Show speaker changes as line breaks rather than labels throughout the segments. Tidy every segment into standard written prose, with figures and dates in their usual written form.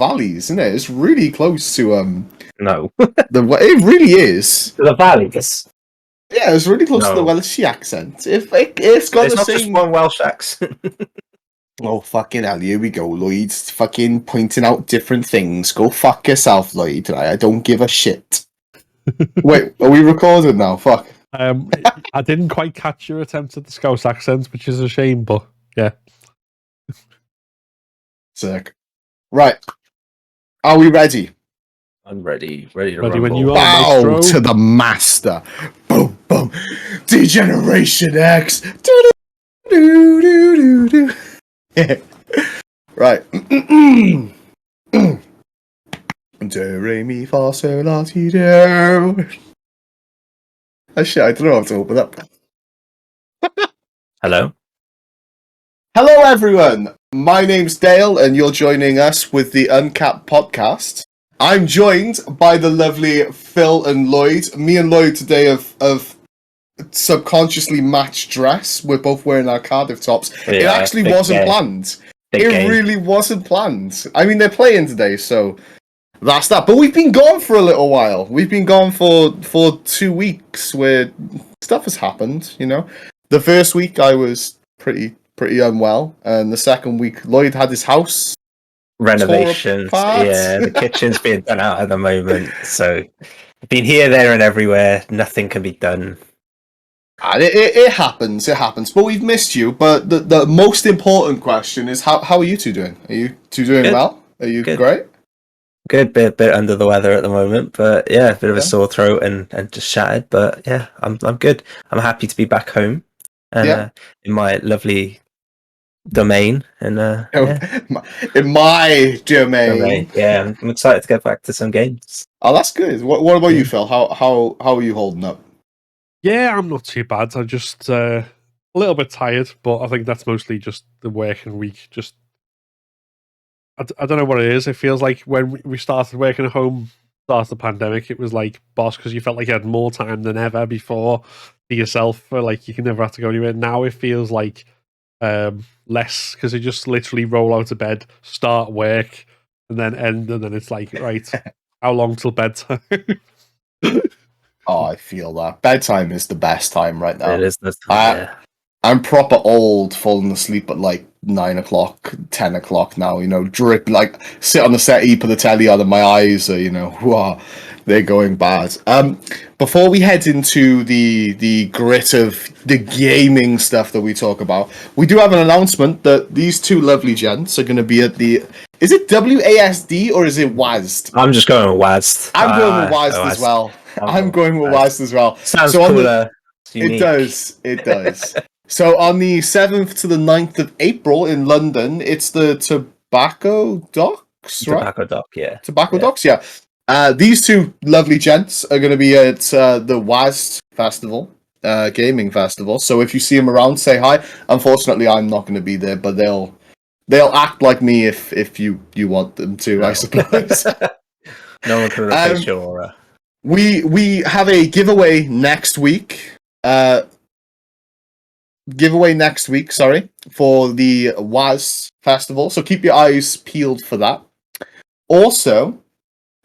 valleys, isn't it? It's really close to
No.
It really is.
The valleys.
Yeah, it's really close to the Welsh accent. It's got
It's
the
not
same.
just one Welsh accent.
Oh, fucking hell, here we go, Lloyd. Fucking pointing out different things. Go fuck yourself, Lloyd. Right? I don't give a shit. Wait, are we recording now? Fuck.
I didn't quite catch your attempt at the Scouse accent, which is a shame, but yeah.
Sick. Right. Are we ready?
I'm ready. Ready to
Ready
rumble.
when you are,
Bow
maestro.
to the master. Boom, boom. Degeneration X. Do, do, do, do, do. Right. Do, re, mi, fa, sol, la, ti, do. Oh shit, I don't know how to open up.
Hello.
Hello everyone, my name's Dale and you're joining us with the UnCapt podcast. I'm joined by the lovely Phil and Lloyd. Me and Lloyd today have subconsciously matched dress. We're both wearing our Cardiff tops.
Yeah,
it actually wasn't planned. Really wasn't planned. I mean, they're playing today, so that's that. But we've been gone for a little while. We've been gone for 2 weeks where stuff has happened, you know. The first week I was pretty unwell, and the second week Lloyd had his house
Renovations. Yeah, the kitchen's being done out at the moment. So been here, there, and everywhere. Nothing can be done.
It happens. It happens. But we've missed you. But the most important question is how are you two doing? Are you two doing
Good.
well? Are you
Good.
great?
Good, bit under the weather at the moment, but yeah, a bit of a sore throat and just shattered. But yeah, I'm good. I'm happy to be back home and in my lovely domain and
in my domain.
Yeah, I'm excited to get back to some games.
Oh, that's good. What about you, Phil? How are you holding up?
Yeah, I'm not too bad. I'm just a little bit tired, but I think that's mostly just the working week. Just I don't know what it is. It feels like when we started working at home, start of the pandemic, it was like boss because you felt like you had more time than ever before for yourself. For like you can never have to go anywhere. Now it feels like less because you just literally roll out of bed, start work, and then end, and then it's like right, how long till bedtime?
Oh, I feel that bedtime is the best time right now.
It is this time, yeah.
I'm proper old, falling asleep at like 9 o'clock, 10 o'clock now, you know, drip, like, sit on the settee, put the telly on, and my eyes are, you know, whoa, they're going bad. Before we head into the grit of the gaming stuff that we talk about, we do have an announcement that these two lovely gents are going to be at the... Is it W.A.S.D. or is it W.A.S.D?
I'm just going with W.A.S.D.
I'm going with W.A.S.D. as well. I'm going with W.A.S.D. as well.
Sounds
so
cooler.
It does. So on the 7th to the 9th of April in London, it's the Tobacco Docks, right?
Tobacco Dock, yeah.
Tobacco Docks, yeah. These two lovely gents are going to be at the W.A.S.D. festival, gaming festival. So if you see them around, say hi. Unfortunately, I'm not going to be there, but they'll act like me if you want them to, I suppose.
No one can replace your aura.
We have a giveaway next week. For the W.A.S. festival. So keep your eyes peeled for that. Also,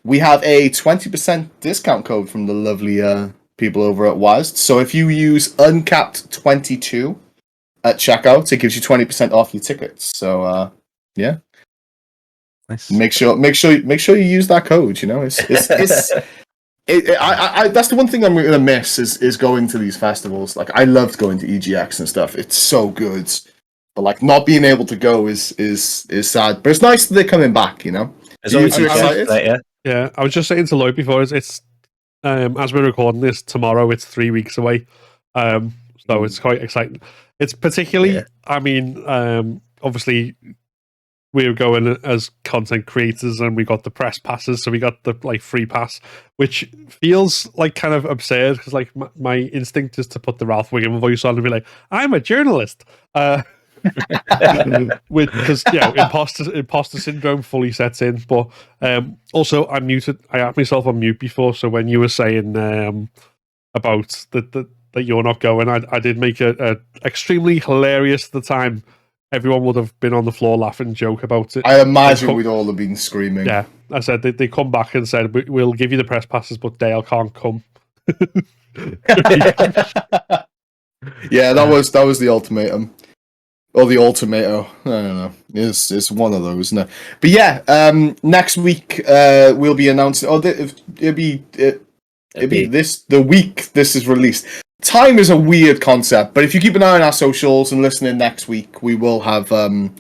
we have a 20% discount code from the lovely people over at W.A.S. So if you use UnCapt 22 at checkout, it gives you 20% off your tickets. So yeah.
Nice.
Make sure you use that code, you know. It's that's the one thing I'm going to miss is going to these festivals. Like, I loved going to EGX and stuff. It's so good. But, like, not being able to go is sad. But it's nice that they're coming back, you know? Are you too excited?
Yeah, I was just saying to Lloyd before, it's as we're recording this, tomorrow it's 3 weeks away. So it's quite exciting. It's particularly, I mean, obviously... we were going as content creators and we got the press passes, so we got the like free pass, which feels like kind of absurd because like my instinct is to put the Ralph Wiggum voice on and be like, I'm a journalist. Because imposter syndrome fully sets in. But also I had myself on mute before, so when you were saying about that you're not going, I did make a extremely hilarious at the time everyone would have been on the floor laughing, joke about it.
I imagine we'd all have been screaming.
Yeah, I said they come back and said we'll give you the press passes, but Dale can't come.
Yeah, that was the ultimatum. Or the ultimato. I don't know. It's one of those, isn't it? But yeah, next week we'll be announcing. Oh, it'll be the week this is released. Time is a weird concept, but if you keep an eye on our socials and listening next week, we will have some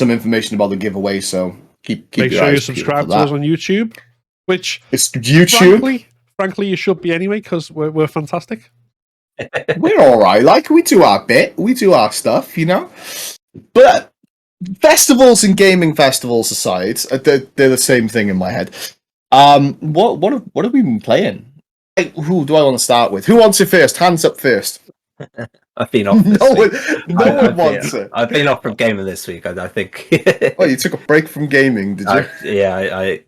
information about the giveaway. So keep
make
your
sure you
eyes
subscribe
peeled
to
for
us on YouTube, which
it's YouTube.
Frankly, you should be anyway because we're fantastic.
We're all right. Like we do our bit, we do our stuff, you know. But festivals and gaming festivals aside, they're the same thing in my head. What have we been playing? Who do I want to start with? Who wants it first? Hands up first.
I've been off.
No one wants it.
I've been off from gaming this week. I think.
Oh, you took a break from gaming, did you?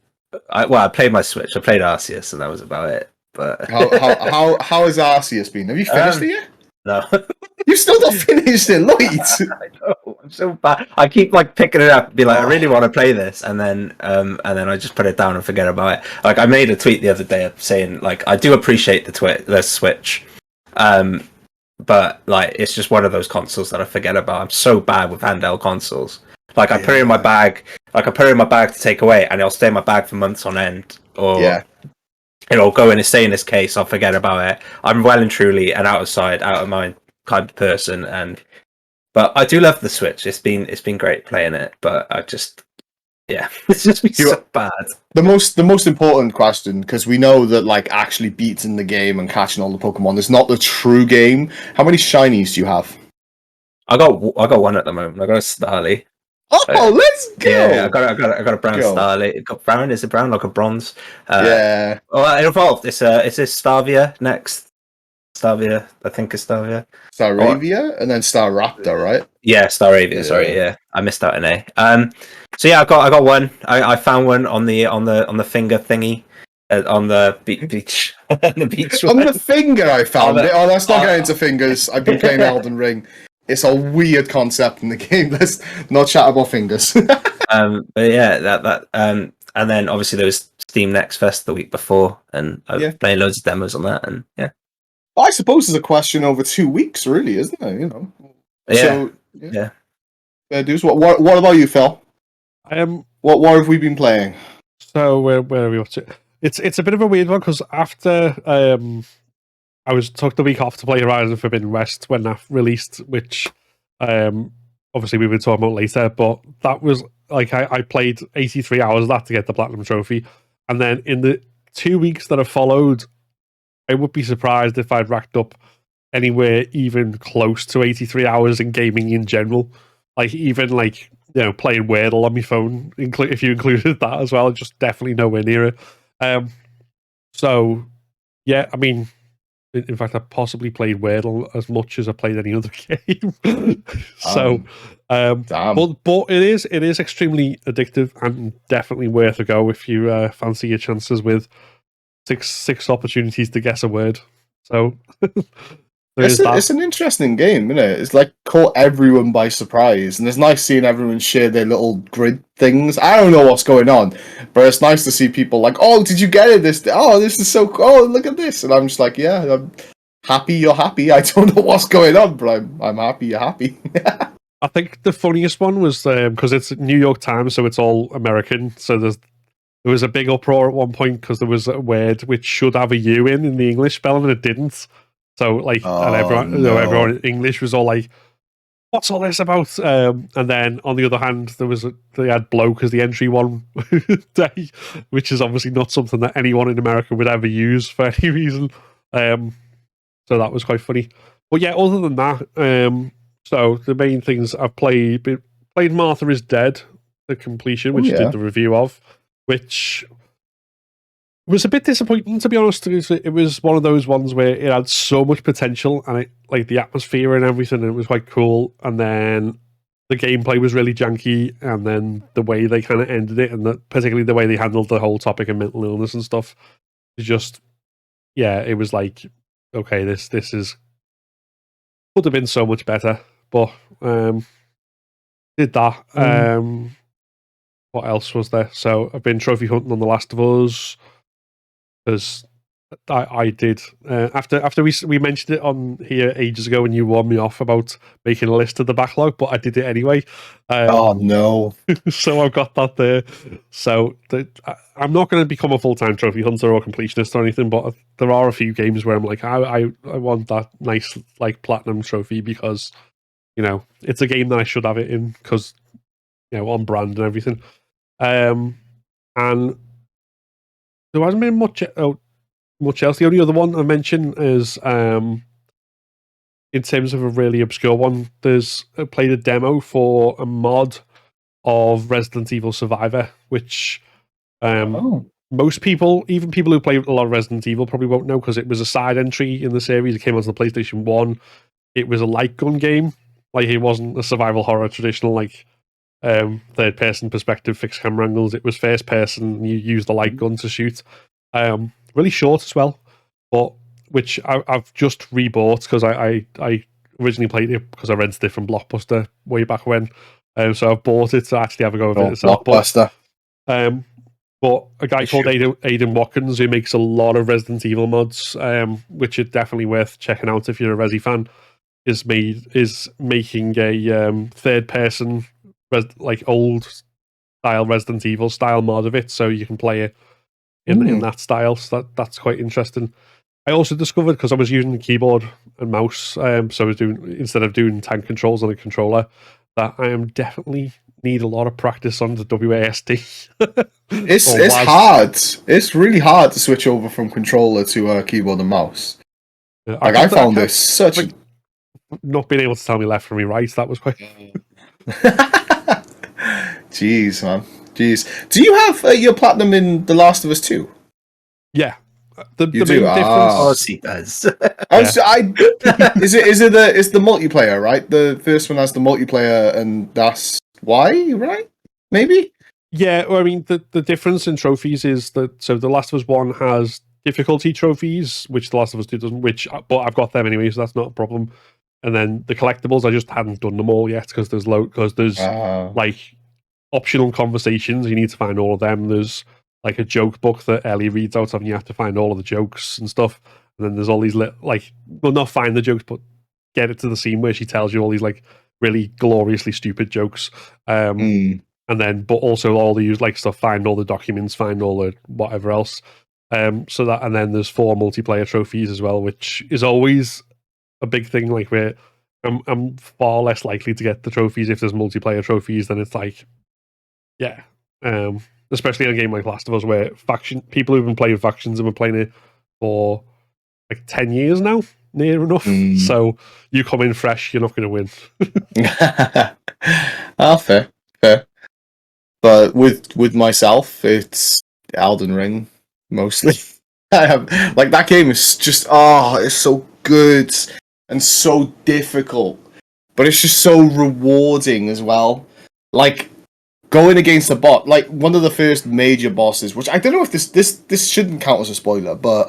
I played my Switch. I played Arceus, and that was about it. But
how has Arceus been? Have you finished it yet?
No.
You still not finished it, Lloyd.
I know. I'm so bad. I keep like picking it up, and be like, I really want to play this, and then I just put it down and forget about it. Like I made a tweet the other day saying like I do appreciate the Switch, but like it's just one of those consoles that I forget about. I'm so bad with handheld consoles. Like I put it in my bag, to take away, and it'll stay in my bag for months on end, or it'll go in and stay in this case. I'll forget about it. I'm well and truly an out of mind kind of person, but I do love the Switch. It's been great playing it, but I just it's just been so bad.
The most important question, because we know that like actually beating the game and catching all the Pokemon is not the true game. How many shinies do you have?
I got one at the moment. I got a Starly.
Oh, let's go!
Yeah, I got a brown Starly. Got brown. Is it brown like a bronze?
Yeah.
Well, it evolved. It's a Starvia next. Starvia, I think it's Starvia.
Staravia and then Staraptor, right?
Yeah, Staravia. Sorry, yeah, I missed out an A. So yeah, I got one. I found one on the finger thingy, on the beach. The beach.
On the finger, I found it. Oh, let's not get into fingers. I've been playing Elden Ring. It's a weird concept in the game. Let's not chat about fingers.
But yeah, that and then obviously there was Steam Next Fest the week before, and I was playing loads of demos on that, and yeah.
I suppose it's a question over 2 weeks, really, isn't it? You know.
Yeah.
So, dudes, what about you, Phil? What have we been playing?
So where are we up to? It's a bit of a weird one because after I took the week off to play Horizon Forbidden West when that released, which obviously we would talk about later, but that was like I played 83 hours of that to get the Platinum Trophy, and then in the 2 weeks that have followed, I would be surprised if I'd racked up anywhere even close to 83 hours in gaming in general. Like even like playing Wordle on my phone, if you included that as well, just definitely nowhere near it. So yeah, I mean, in fact, I possibly played Wordle as much as I played any other game. So, but it is extremely addictive and definitely worth a go if you fancy your chances with six opportunities to guess a word. So
it's an interesting game, isn't it? It's like caught everyone by surprise, and it's nice seeing everyone share their little grid things. I don't know what's going on, but it's nice to see people like, "Oh, did you get it? This is so cool! Oh, look at this!" And I'm just like, "Yeah, I'm happy. You're happy. I don't know what's going on, but I'm happy. You're happy."
I think the funniest one was because it's New York Times, so it's all American. So there was a big uproar at one point because there was a word which should have a U in the English spelling and it didn't. So like, and everyone in English was all like, "What's all this about?" And then on the other hand, they had bloke as the entry one day, which is obviously not something that anyone in America would ever use for any reason. So that was quite funny. But yeah, other than that, so the main things I've played Martha is Dead, the completion, which I did the review of, which was a bit disappointing, to be honest. It was one of those ones where it had so much potential and it, like the atmosphere and everything, and it was quite cool. And then the gameplay was really janky, and then the way they kind of ended it, and particularly the way they handled the whole topic of mental illness and stuff, is just, it was like, okay, this is could have been so much better. But did that. What else was there? So I've been trophy hunting on The Last of Us because I did after we mentioned it on here ages ago when you warned me off about making a list of the backlog, but I did it anyway.
Oh no!
So I've got that there. So I'm not going to become a full-time trophy hunter or completionist or anything, but there are a few games where I'm like, I want that nice like platinum trophy because it's a game that I should have it in because on brand and everything. And there hasn't been much else. The only other one I mentioned is in terms of a really obscure one. I played a demo for a mod of Resident Evil Survivor, which most people, even people who play a lot of Resident Evil, probably won't know because it was a side entry in the series. It came onto the PlayStation 1. It was a light gun game. Like, it wasn't a survival horror traditional, like, third person perspective, fixed camera angles. It was first person, and you use the light gun to shoot. Really short as well, but which I've just rebought because I originally played it because I rented it from Blockbuster way back when. So I've bought it to actually have a go of it.
Blockbuster.
But a guy called Aidan Watkins, who makes a lot of Resident Evil mods, which are definitely worth checking out if you're a Resi fan, is making a third person like old style Resident Evil style mod of it, so you can play it in that style. So that's quite interesting. I also discovered, because I was using the keyboard and mouse, so I was instead of doing tank controls on a controller, that I am definitely need a lot of practice on the W.A.S.D.
It's hard. It's really hard to switch over from controller to a keyboard and mouse.
Yeah,
I found this such
not being able to tell me left from me right. That was quite.
Jeez, man. Jeez. Do you have your platinum in The Last of Us 2?
Yeah. The main
do?
difference.
Of course he does.
Is the multiplayer, right? The first one has the multiplayer, and that's why, right? Maybe.
Yeah, well, I mean, the difference in trophies is that The Last of Us 1 has difficulty trophies, which The Last of Us 2 doesn't. But I've got them anyway, so that's not a problem. And then the collectibles, I just hadn't done them all yet because there's like optional conversations. You need to find all of them. There's like a joke book that Ellie reads out of, and you have to find all of the jokes and stuff. And then there's all these not find the jokes, but get it to the scene where she tells you all these like really gloriously stupid jokes. And then, but also all the like stuff, find all the documents, find all the whatever else. And then there's 4 multiplayer trophies as well, which is always a big thing. Like, where I'm far less likely to get the trophies if there's multiplayer trophies than it's like, yeah. Especially in a game like Last of Us, where people who've been playing factions have been playing it for like 10 years now, near enough. So you come in fresh, you're not going to win.
Fair. But with myself, it's Elden Ring mostly. I have like that game is just it's so good and so difficult, but it's just so rewarding as well. Like, going against a bot, like one of the first major bosses, which I don't know if this shouldn't count as a spoiler, but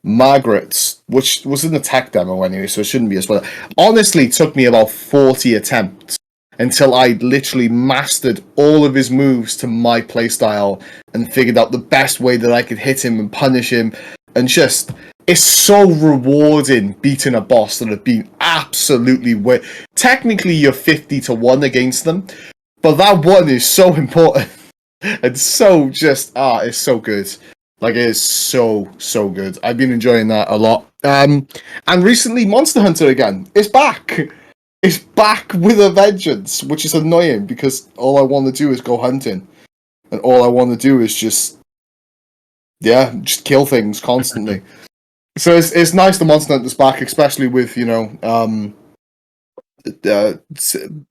Margaret, which was in the tech demo anyway, so it shouldn't be a spoiler. Honestly, took me about 40 attempts until I literally mastered all of his moves to my playstyle and figured out the best way that I could hit him and punish him. And just, it's so rewarding beating a boss that have been absolutely technically you're 50-1 against them, but that one is so important and so just it's so good. Like, it is so good. I've been enjoying that a lot. And recently, Monster Hunter again. It's back. It's back with a vengeance, which is annoying because all I want to do is go hunting, and all I want to do is just kill things constantly. So it's nice the Monster Hunter's back, especially with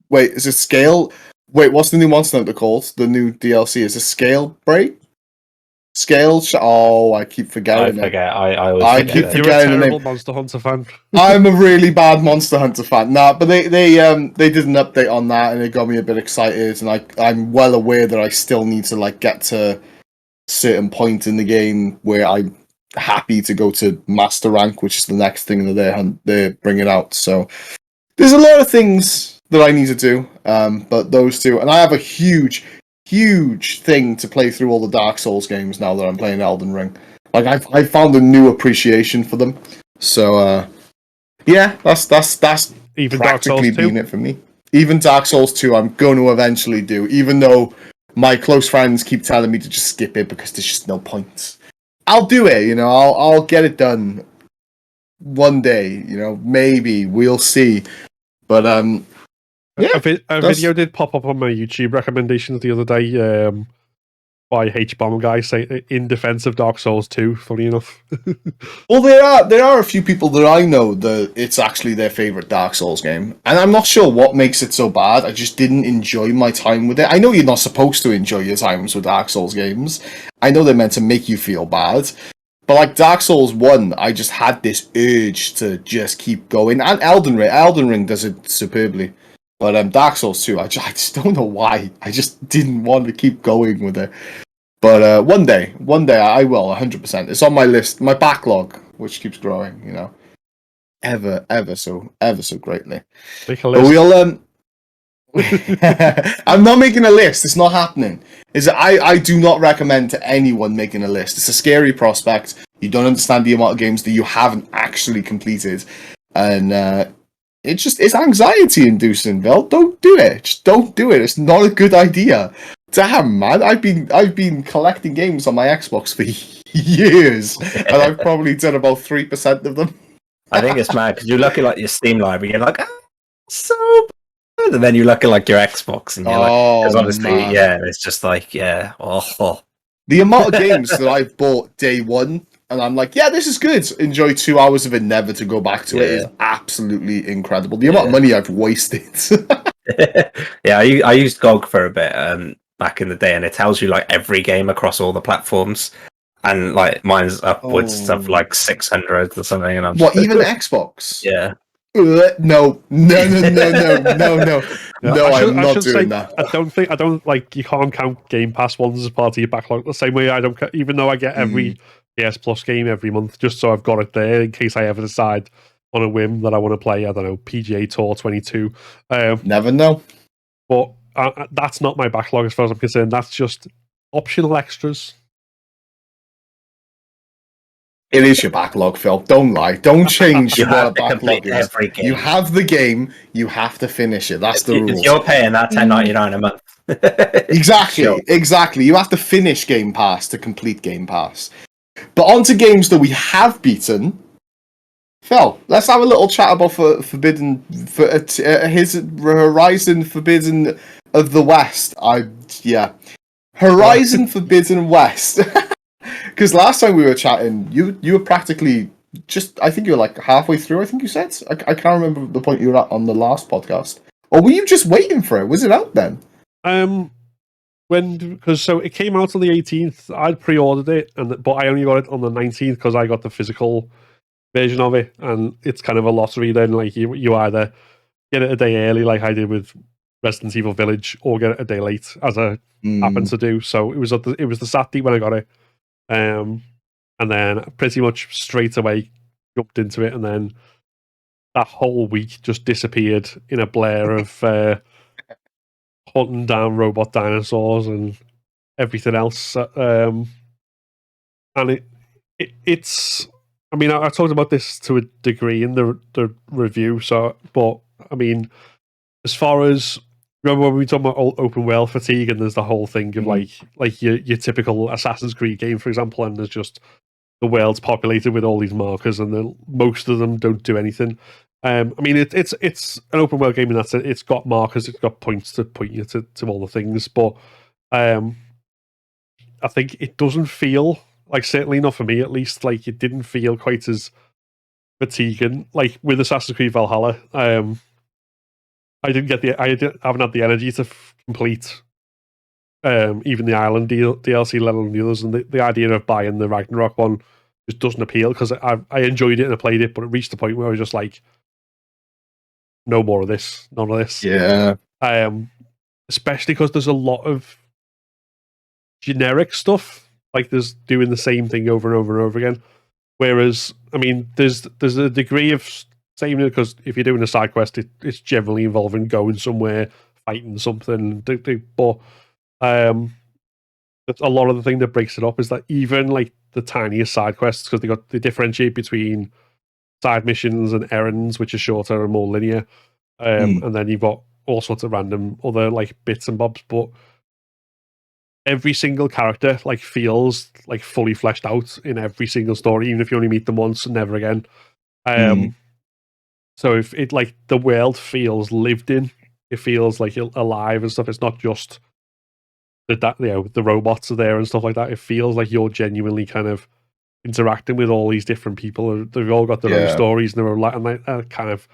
wait, is it Scale? Wait, what's the new Monster Hunter called? The new DLC is it Scale Break? I keep forgetting.
I keep
You're
forgetting
a
the
terrible
name.
Monster Hunter fan.
I'm a really bad Monster Hunter fan. Nah, but they did an update on that, and it got me a bit excited. And I'm well aware that I still need to like get to a certain point in the game where I'm happy to go to Master Rank, which is the next thing that they're bringing out. So there's a lot of things that I need to do. But those two, and I have a huge thing to play through all the Dark Souls games now that I'm playing Elden Ring. Like I've found a new appreciation for them. So yeah, that's
Even Dark Souls
practically
2?
been it for me. Even Dark Souls 2, I'm going to eventually do, even though my close friends keep telling me to just skip it because there's just no point. I'll do it, you know. I'll get it done one day, you know. Maybe we'll see. But yeah,
a video did pop up on my YouTube recommendations the other day by H-Bomb guy saying in defense of Dark Souls 2, funny enough.
Well, there are a few people that I know that it's actually their favorite Dark Souls game, and I'm not sure what makes it so bad. I just didn't enjoy my time with it. I know you're not supposed to enjoy your times with Dark Souls games. I know they're meant to make you feel bad, but like Dark Souls 1, I just had this urge to just keep going. And Elden Ring does it superbly. But Dark Souls 2, I just don't know why. I just didn't want to keep going with it. But one day I will, 100%. It's on my list, my backlog, which keeps growing, you know, ever so greatly.
Make a list.
But we'll I'm not making a list. It's not happening. I do not recommend to anyone making a list. It's a scary prospect. You don't understand the amount of games that you haven't actually completed, and it's anxiety inducing. Bill, don't do it. Just don't do it. It's not a good idea. Damn, man, I've been collecting games on my Xbox for years, and I've probably done about 3% of them.
I think it's mad because you look at like your Steam library, you're like, so bad, and then you look at like your Xbox, and you're like, because obviously,
man.
yeah, it's just like, yeah, oh.
The amount of games that I've bought day one, and I'm like, yeah, this is good. Enjoy 2 hours of it, never to go back to it, is absolutely incredible. The amount of money I've wasted.
Yeah, I used GOG for a bit back in the day, and it tells you like every game across all the platforms, and like mine's upwards of like 600 or something. And I'm
what, even Xbox?
Yeah.
No, I'm not doing that.
I don't like, you can't count Game Pass ones as part of your backlog the same way I don't, even though I get every PS Plus game every month, just so I've got it there in case I ever decide on a whim that I want to play, I don't know, PGA Tour 22.
Never know.
But that's not my backlog as far as I'm concerned. That's just optional extras.
It is your backlog, Phil. Don't lie. Don't change what a backlog is.
Every game.
You have the game. You have to finish it. That's the rules.
You're paying that $10.99 a month.
Exactly. You have to finish Game Pass to complete Game Pass. But on to games that we have beaten. Phil, let's have a little chat about his Horizon Forbidden of the West. Horizon Forbidden West. Because last time we were chatting, you were practically just, I think you were like halfway through, I think you said. I can't remember the point you were at on the last podcast. Or were you just waiting for it? Was it out then?
Because it came out on the 18th. I'd pre-ordered it, but I only got it on the 19th because I got the physical version of it, and it's kind of a lottery then. Like you either get it a day early, like I did with Resident Evil Village, or get it a day late, as I happened to do. So it was the Saturday when I got it. And then pretty much straight away jumped into it, and then that whole week just disappeared in a blur of hunting down robot dinosaurs and everything else. And it's. I mean, I talked about this to a degree in the review. But I mean, as far as, remember when we talk about open world fatigue, and there's the whole thing of like your typical Assassin's Creed game, for example, and there's just the world's populated with all these markers, and then most of them don't do anything. I mean, it's an open world game in that sense. It's got markers, it's got points to point you to all the things, but I think it doesn't feel like, certainly not for me at least, like it didn't feel quite as fatiguing. Like with Assassin's Creed Valhalla, I haven't had the energy to complete even the Island DLC, let alone the others. And the idea of buying the Ragnarok one just doesn't appeal, because I enjoyed it and I played it, but it reached the point where I was just like, no more of this, none of this.
Yeah.
Especially because there's a lot of generic stuff, like there's doing the same thing over and over and over again. Whereas, I mean, there's a degree of same because if you're doing a side quest, it's generally involving going somewhere, fighting something. But a lot of the thing that breaks it up is that even like the tiniest side quests, because they differentiate between side missions and errands, which are shorter and more linear, and then you've got all sorts of random other like bits and bobs. But every single character like feels like fully fleshed out in every single story, even if you only meet them once and never again. So if it like the world feels lived in, it feels like alive and stuff. It's not just that the robots are there and stuff like that. It feels like you're genuinely kind of interacting with all these different people. They've all got their own stories and their own and like that kind of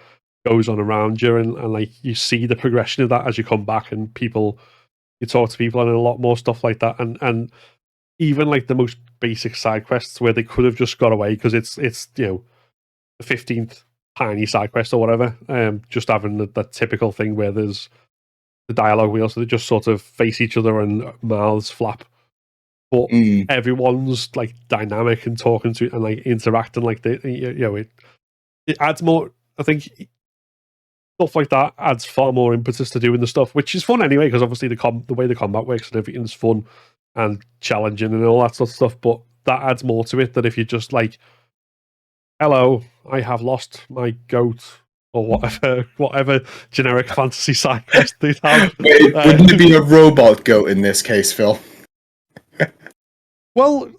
goes on around you, and like you see the progression of that as you come back, and you talk to people and a lot more stuff like that, and even like the most basic side quests where they could have just got away because it's the 15th tiny side quest or whatever, just having that typical thing where there's the dialogue wheel, so they just sort of face each other and mouths flap. But everyone's like dynamic and talking to and like interacting like it adds more. I think stuff like that adds far more impetus to doing the stuff, which is fun anyway, because obviously the way the combat works and everything's fun and challenging and all that sort of stuff. But that adds more to it than if you just like, hello, I have lost my goat, or whatever generic fantasy side quest they have.
Wouldn't it be a robot goat in this case, Phil?
Well,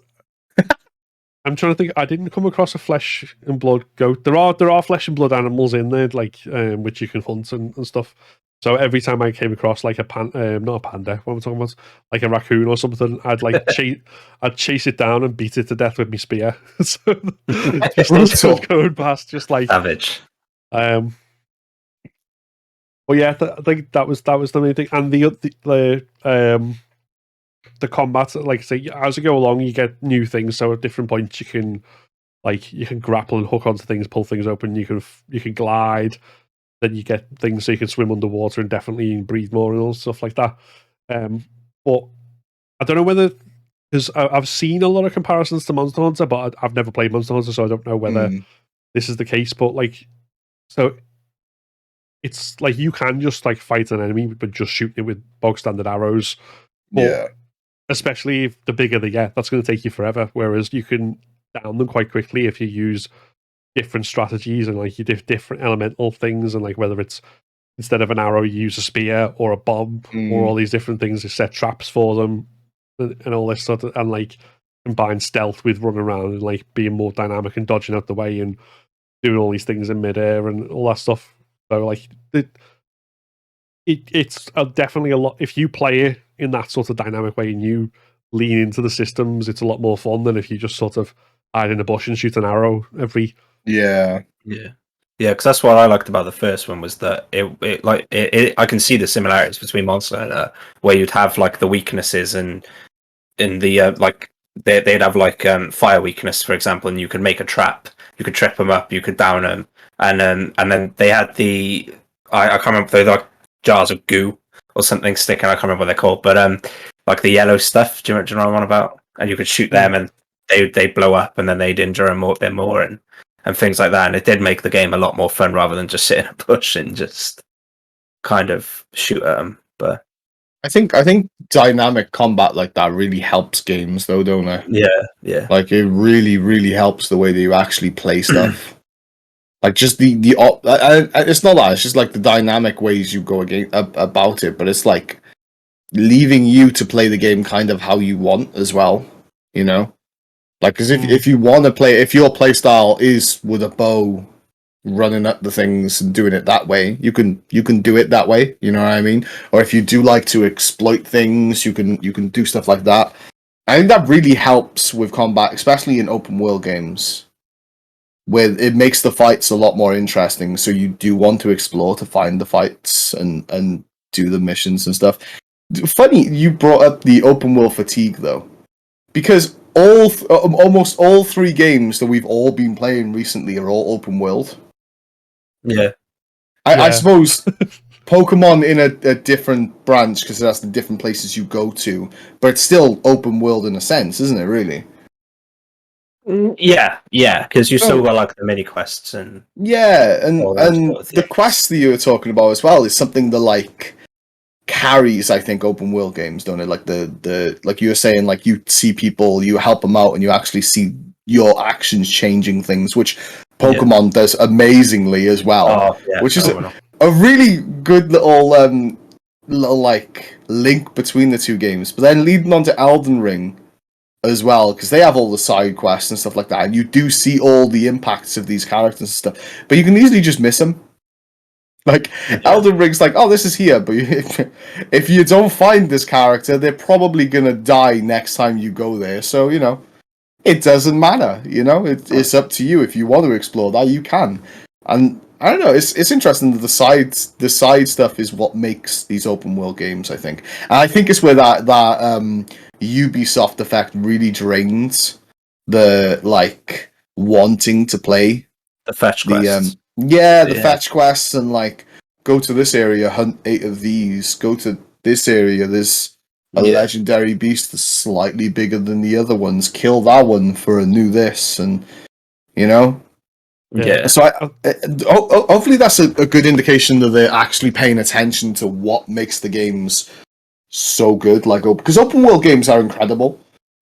I'm trying to think. I didn't come across a flesh and blood goat. There are flesh and blood animals in there, like which you can hunt and stuff. So every time I came across like not a panda, what am I talking about? Like a raccoon or something, I'd like I'd chase it down and beat it to death with my spear. So just as I was going past, just like
savage.
Well, yeah, I think that was the main thing, and the combat, like say, as you go along, you get new things. So at different points, you can grapple and hook onto things, pull things open. You can glide. Then you get things so you can swim underwater indefinitely and breathe more and all stuff like that. But I don't know whether, because I've seen a lot of comparisons to Monster Hunter, but I've never played Monster Hunter, so I don't know whether this is the case. But like, so it's like you can just like fight an enemy, but just shoot it with bog standard arrows. But especially if the bigger they get, that's going to take you forever. Whereas you can down them quite quickly if you use different strategies and like you different elemental things, and like whether it's instead of an arrow you use a spear or a bomb or all these different things to set traps for them and all this sort of, and like combine stealth with running around and like being more dynamic and dodging out the way and doing all these things in midair and all that stuff. So like it's definitely a lot. If you play it in that sort of dynamic way and you lean into the systems, it's a lot more fun than if you just sort of hide in a bush and shoot an arrow every.
Because that's what I liked about the first one, was that I can see the similarities between Monster Hunter, where you'd have like the weaknesses and in the like they'd have like fire weakness, for example, and you could make a trap, you could trip them up, you could down them, and then they had I can't remember, they're like jars of goo or something sticking. I can't remember what they're called, but like the yellow stuff. Do you know what I'm on about? And you could shoot them, and they blow up, and then they'd injure them a bit more, and things like that. And it did make the game a lot more fun rather than just sit in a bush and just kind of shoot at them. But
I think dynamic combat like that really helps games, though, don't it?
Yeah.
Like it really, really helps the way that you actually play stuff. Like just it's not that. It's just like the dynamic ways you go about it. But it's like leaving you to play the game kind of how you want as well. You know, like because if you want to play, if your play style is with a bow, running up the things and doing it that way, you can do it that way. You know what I mean? Or if you do like to exploit things, you can do stuff like that. I think that really helps with combat, especially in open world games, where it makes the fights a lot more interesting. So you do want to explore to find the fights and do the missions and stuff. Funny you brought up the open world fatigue though, because almost all three games that we've all been playing recently are all open world. I suppose Pokemon in a different branch, because that's the different places you go to, but it's still open world in a sense, isn't it? Really?
Yeah, because you
So-
still got like the mini quests and
Yeah,
all those
and
sort of
the
things.
quests that you were talking about as well is something that like carries, I think, open world games, don't it? Like the like you were saying, like you see people, you help them out, and you actually see your actions changing things, which Pokemon does amazingly as well.
Oh yeah,
Which is
phenomenal.
a really good little like link between the two games. But then leading on to Elden Ring as well, because they have all the side quests and stuff like that, and you do see all the impacts of these characters and stuff, but you can easily just miss them. Like Elden Ring's like, oh, this is here, but if you don't find this character, they're probably gonna die next time you go there. So it doesn't matter. It's up to you. If you want to explore that, you can. And I don't know. It's interesting that the side stuff is what makes these open world games, I think. And I think it's where that Ubisoft effect really drains the like wanting to play
The fetch quests.
the fetch quests and like go to this area, hunt 8 of these. Go to this area. There's a legendary beast that's slightly bigger than the other ones. Kill that one for a new this, and
Yeah.
So hopefully that's a good indication that they're actually paying attention to what makes the games so good. Like, because open world games are incredible.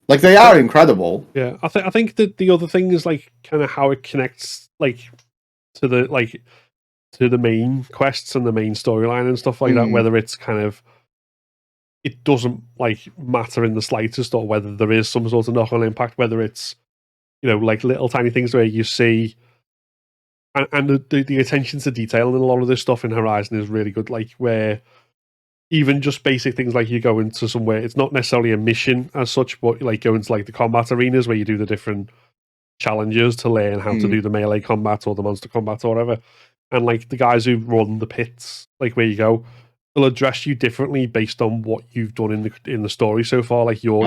Like, they are incredible.
Yeah, I think that the other thing is like kind of how it connects to the main quests and the main storyline and stuff like that. Whether it's kind of it doesn't like matter in the slightest, or whether there is some sort of knock-on impact. Whether it's like little tiny things where you see. And the attention to detail in a lot of this stuff in Horizon is really good. Like where even just basic things like you go into somewhere, it's not necessarily a mission as such, but like go into like the combat arenas where you do the different challenges to learn how to do the melee combat or the monster combat or whatever. And like the guys who run the pits, like where you go, will address you differently based on what you've done in the story so far. Like your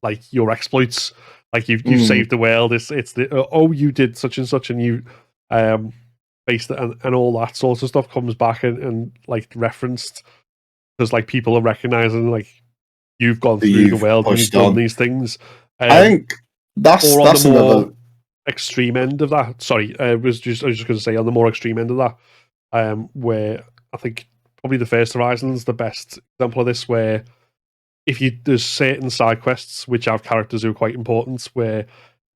like your exploits. Like you've saved the world. It's the you did such and such, and you based it, and all that sort of stuff comes back and like referenced because like people are recognizing like you've gone through the world and you've done these things.
I think that's
the more
another
extreme end of that. Sorry, I was just going to say on the more extreme end of that, where I think probably the first Horizon is the best example of this, where there's certain side quests which have characters who are quite important, where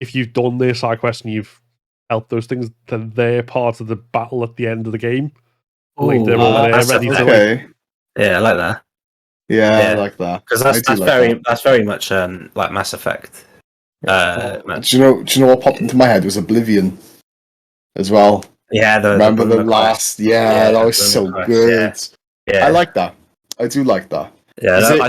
if you've done their side quests and you've helped those things, then they're part of the battle at the end of the game. Like they're all there ready to like.
Yeah, I like that.
Yeah, I like that
because that's very much like Mass Effect.
Do you know what popped into my head was Oblivion as well.
Yeah,
remember the last? Yeah, that was so good. Yeah, I like that. I do like that.
Yeah,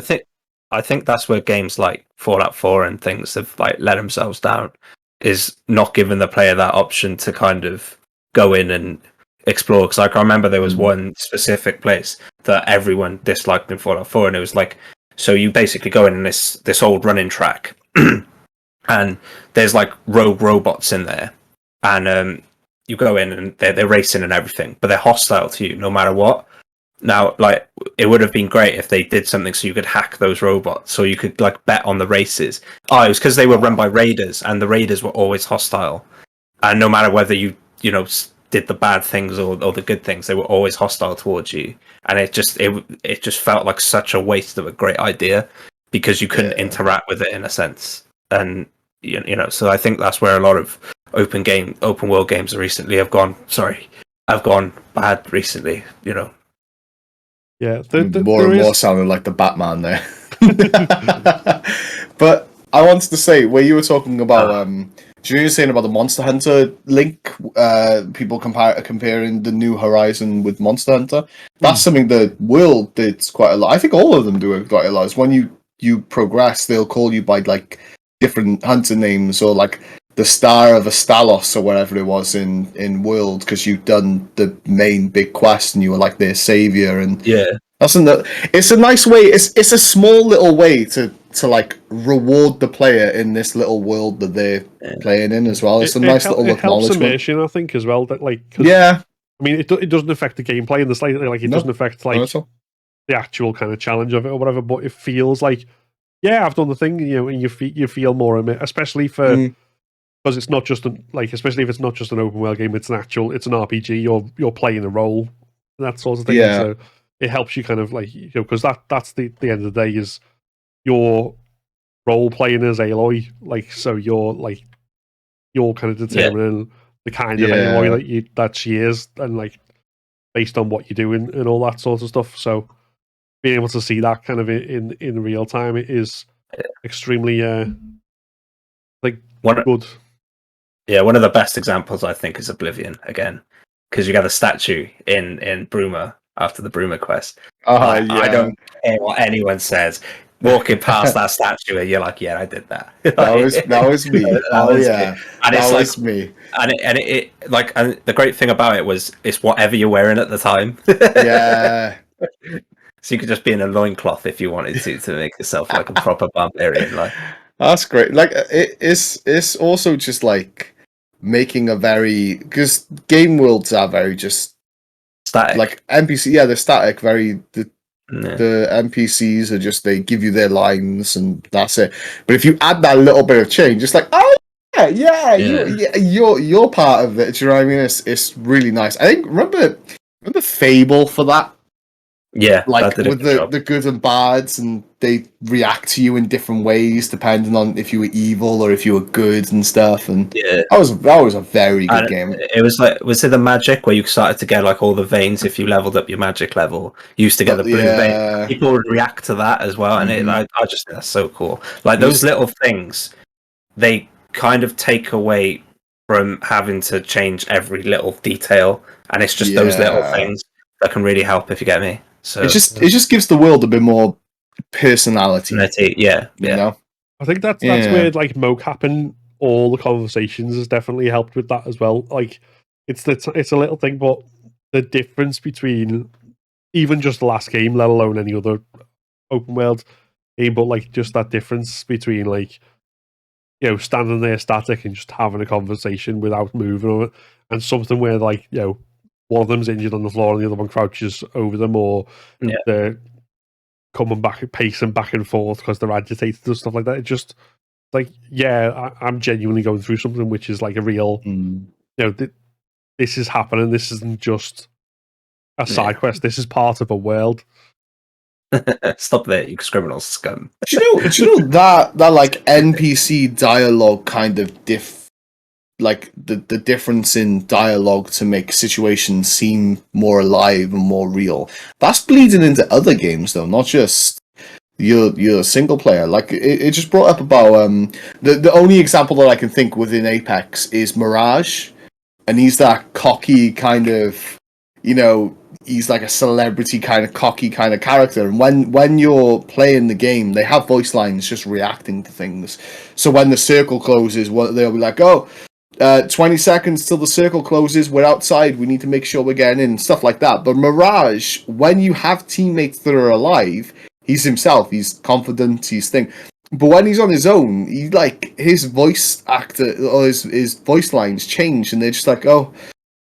I think that's where games like Fallout 4 and things have like let themselves down, is not giving the player that option to kind of go in and explore. Because like I remember there was one specific place that everyone disliked in Fallout 4, and it was like, so you basically go in this old running track, and there's like rogue robots in there, and you go in and they're racing and everything, but they're hostile to you no matter what. Now, like, it would have been great if they did something so you could hack those robots, so you could like bet on the races. Oh, it was because they were run by raiders, and the raiders were always hostile, and no matter whether you did the bad things or the good things, they were always hostile towards you. And it just felt like such a waste of a great idea because you couldn't interact with it in a sense. And so I think that's where a lot of open world games recently have gone bad recently.
Yeah,
more and more sounding like the Batman there. But I wanted to say, where you were talking about, do you know you were saying about the Monster Hunter link? People comparing the new Horizon with Monster Hunter. That's something that World did quite a lot. I think all of them do it quite a lot. It's when you progress, they'll call you by like different hunter names, or like the Star of Astalos or whatever it was in World, because you've done the main big quest and you were like their savior. And it's a nice way. It's a small little way to like reward the player in this little world that they're playing in as well. It's a nice little acknowledgement.
Helps immersion, I think, as well. That like,
I
mean, it doesn't affect the gameplay in the slightly. Like, it doesn't affect like the actual kind of challenge of it or whatever. But it feels like Yeah, I've done the thing, and you feel more of it, especially for because it's not just especially if it's not just an open world game, it's an RPG. You're playing a role, that sort of thing.
Yeah.
So it helps you kind of because that's the end of the day is your role playing as Aloy, so you're kind of determining the kind of Aloy that she is, and based on what you're doing and all that sort of stuff. So being able to see that kind of in real time, it is extremely good.
Yeah, one of the best examples I think is Oblivion again, because you got a statue in Bruma after the Bruma quest. I don't care what anyone says. Walking past that statue, and you're like, "Yeah, I did that."
That was me. And
it's
was me.
And and the great thing about it was it's whatever you're wearing at the time.
Yeah.
So you could just be in a loincloth if you wanted to make yourself like a proper barbarian.
That's great. It's also just making a very, because game worlds are very just
static.
NPC. Yeah, they're static. The NPCs are just, they give you their lines and that's it. But if you add that little bit of change, it's you're part of it. Do you know what I mean? It's really nice. I think remember Fable for that.
Yeah,
with the good and bads, and they react to you in different ways depending on if you were evil or if you were good and stuff. And that was a very good game.
It was was it the magic where you started to get all the veins if you leveled up your magic level? You used to get the blue vein. People would react to that as well, and I just think that's so cool. Those little things, they kind of take away from having to change every little detail, and it's just those little things that can really help, if you get me. So
it just gives the world a bit more personality.
Yeah.
You know?
I think that's where mocap and all the conversations has definitely helped with that as well. It's a little thing, but the difference between even just the last game, let alone any other open world game, but just that difference between standing there static and just having a conversation without moving on it, and something where one of them's injured on the floor and the other one crouches over them, or they're coming back, pacing back and forth because they're agitated and stuff like that. It just I'm genuinely going through something which is a real, this is happening. This isn't just a side quest. This is part of a world.
Stop there, you criminal scum.
Do you know that NPC dialogue kind of the difference in dialogue to make situations seem more alive and more real. That's bleeding into other games though, not just your single player. It just brought up about the only example that I can think within Apex is Mirage, and he's that cocky kind of, he's like a celebrity kind of cocky kind of character, and when you're playing the game, they have voice lines just reacting to things. So when the circle closes, they'll be like, 20 seconds till the circle closes, we're outside, we need to make sure we're getting in, stuff like that. But Mirage, when you have teammates that are alive, he's himself, he's confident, he's thing. But when he's on his own, he his voice actor or his voice lines change, and they're just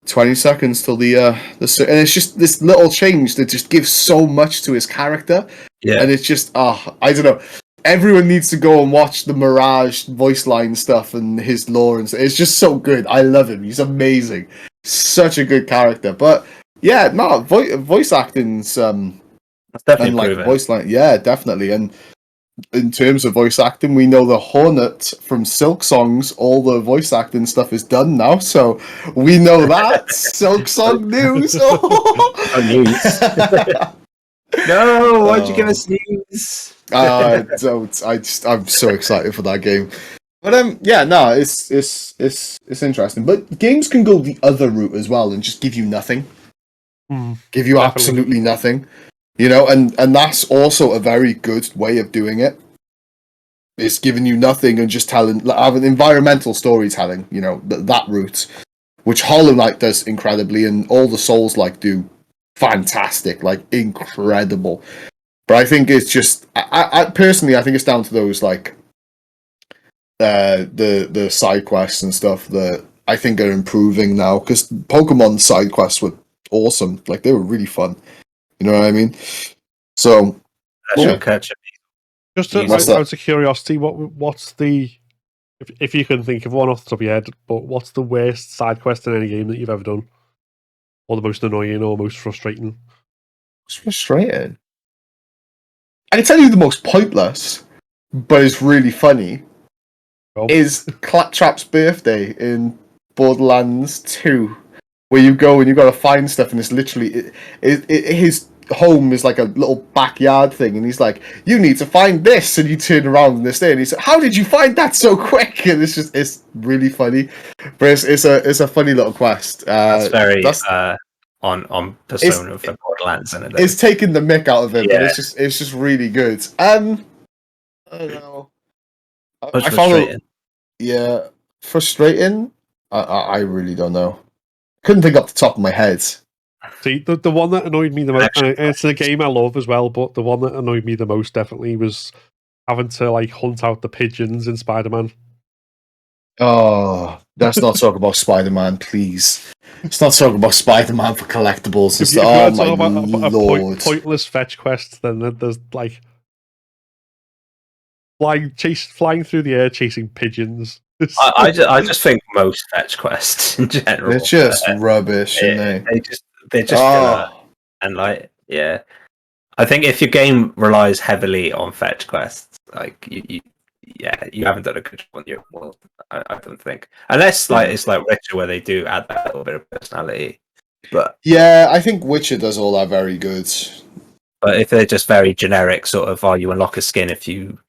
20 seconds till the and it's just this little change that just gives so much to his character. Yeah. And it's just I don't know. Everyone needs to go and watch the Mirage voice line stuff and his lore, and it's just so good. I love him. He's amazing. Such a good character. But yeah, no, voice acting's
that's definitely
and voice line. Yeah, definitely. And in terms of voice acting, we know the Hornet from Silk Songs, all the voice acting stuff is done now, so we know that. Silk Song news.
News. No, why'd you give us news?
I'm so excited for that game. But it's interesting. But games can go the other route as well and just give you nothing. Give you absolutely nothing. And that's also a very good way of doing it. It's giving you nothing and just having environmental storytelling, that route, which Hollow Knight does incredibly, and all the Souls-like do fantastic, incredible. But I think it's just, I personally, I think it's down to those the side quests and stuff that I think are improving now, because Pokemon side quests were awesome. They were really fun. You know what I mean? So
catch it.
Just
What's
out of curiosity, what's the if you can think of one off the top of your head, but what's the worst side quest in any game that you've ever done, or the most annoying or most frustrating?
It's frustrating. I can tell you the most pointless, but it's really funny. Is Claptrap's birthday in Borderlands 2, where you go and you got to find stuff, and it's literally his home is like a little backyard thing, and he's like, "You need to find this," and you turn around and this day, and he's like, "How did you find that so quick?" And it's really funny, but it's a funny little quest.
That's very on persona for Borderlands, and
it's taking the mick out of it, but
Yeah.
it's just really good. I don't know. I found it, yeah, frustrating. I really don't know. Couldn't think off the top of my head.
See, the one that annoyed me the most, and it's a game I love as well, but the one that annoyed me the most definitely was having to like hunt out the pigeons in Spider-Man.
Oh, let's not talk about Spider-Man, please. Let's not talk about Spider-Man for collectibles.
If you want to talk about a pointless fetch quest, then there's like flying through the air chasing pigeons.
I just think most fetch quests in general,
they're just rubbish, aren't they?
They're just filler. And like, yeah, I think if your game relies heavily on fetch quests, like you haven't done a good job on your world. I don't think, unless like it's like Witcher where they do add that little bit of personality. But
yeah, I think Witcher does all that very good.
But if they're just very generic, sort of, you unlock a skin if you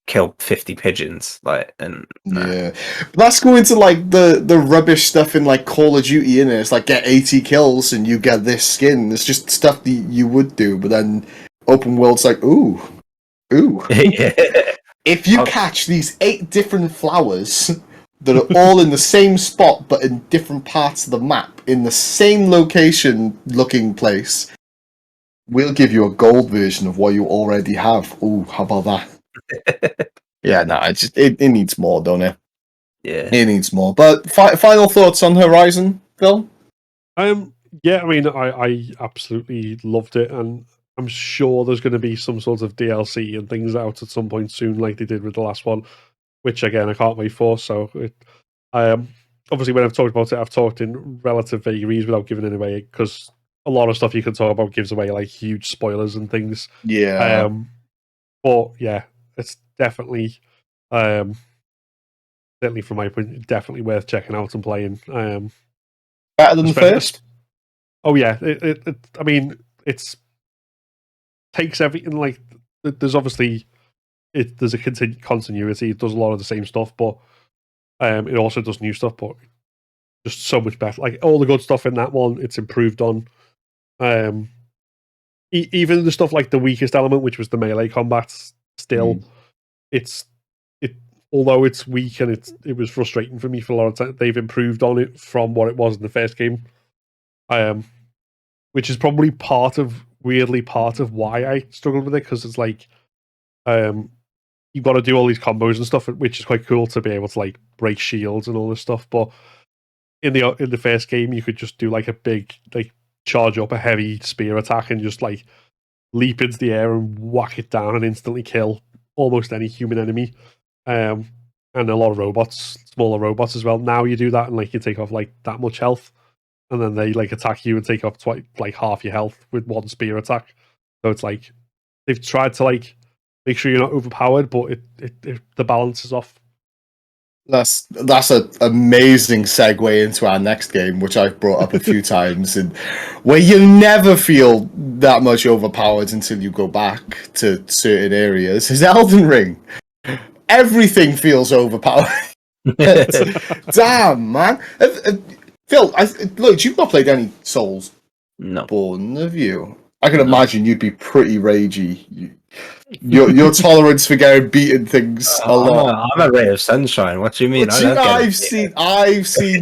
kill 50 pigeons, like, and
yeah, but that's going to like the rubbish stuff in like Call of Duty, innit? It's like get 80 kills and you get this skin. It's just stuff that you would do, but then open world's like, ooh. If you catch these 8 different flowers that are all in the same spot but in different parts of the map, in the same location looking place, we'll give you a gold version of what you already have. Ooh, how about that? Yeah, no, it needs more, don't it?
Yeah,
it needs more. But final thoughts on Horizon, Phil?
Yeah, I mean, I absolutely loved it, and I'm sure there's going to be some sort of DLC and things out at some point soon, like they did with the last one, which again I can't wait for. So, obviously, when I've talked about it, I've talked in relative vagaries without giving it away, because a lot of stuff you can talk about gives away like huge spoilers and things.
Yeah.
But yeah, it's definitely, certainly from my point, definitely worth checking out and playing.
Better than the first?
Oh yeah, I mean, it's takes everything. Like, there's obviously there's a continuity. It does a lot of the same stuff, but it also does new stuff. But just so much better. Like all the good stuff in that one, it's improved on. Even the stuff like the weakest element, which was the melee combat, still although it's weak and it was frustrating for me for a lot of time. They've improved on it from what it was in the first game. Which is probably weirdly part of why I struggled with it, because it's like you've got to do all these combos and stuff, which is quite cool to be able to like break shields and all this stuff. But in the first game, you could just do like a big charge up a heavy spear attack and just like leap into the air and whack it down and instantly kill almost any human enemy. And a lot of robots, smaller robots as well. Now you do that and like you take off like that much health. And then they like attack you and take off like half your health with one spear attack. So it's like they've tried to like make sure you're not overpowered, but the balance is off.
That's an amazing segue into our next game, which I've brought up a few times, and where you never feel that much overpowered until you go back to certain areas. Is Elden Ring. Everything feels overpowered. Damn, man. Phil, look, you've not played any Souls.
No.
Born of you. I can imagine you'd be pretty ragey. Your tolerance for getting beaten things a lot.
I'm a ray of sunshine. What do you mean?
I've seen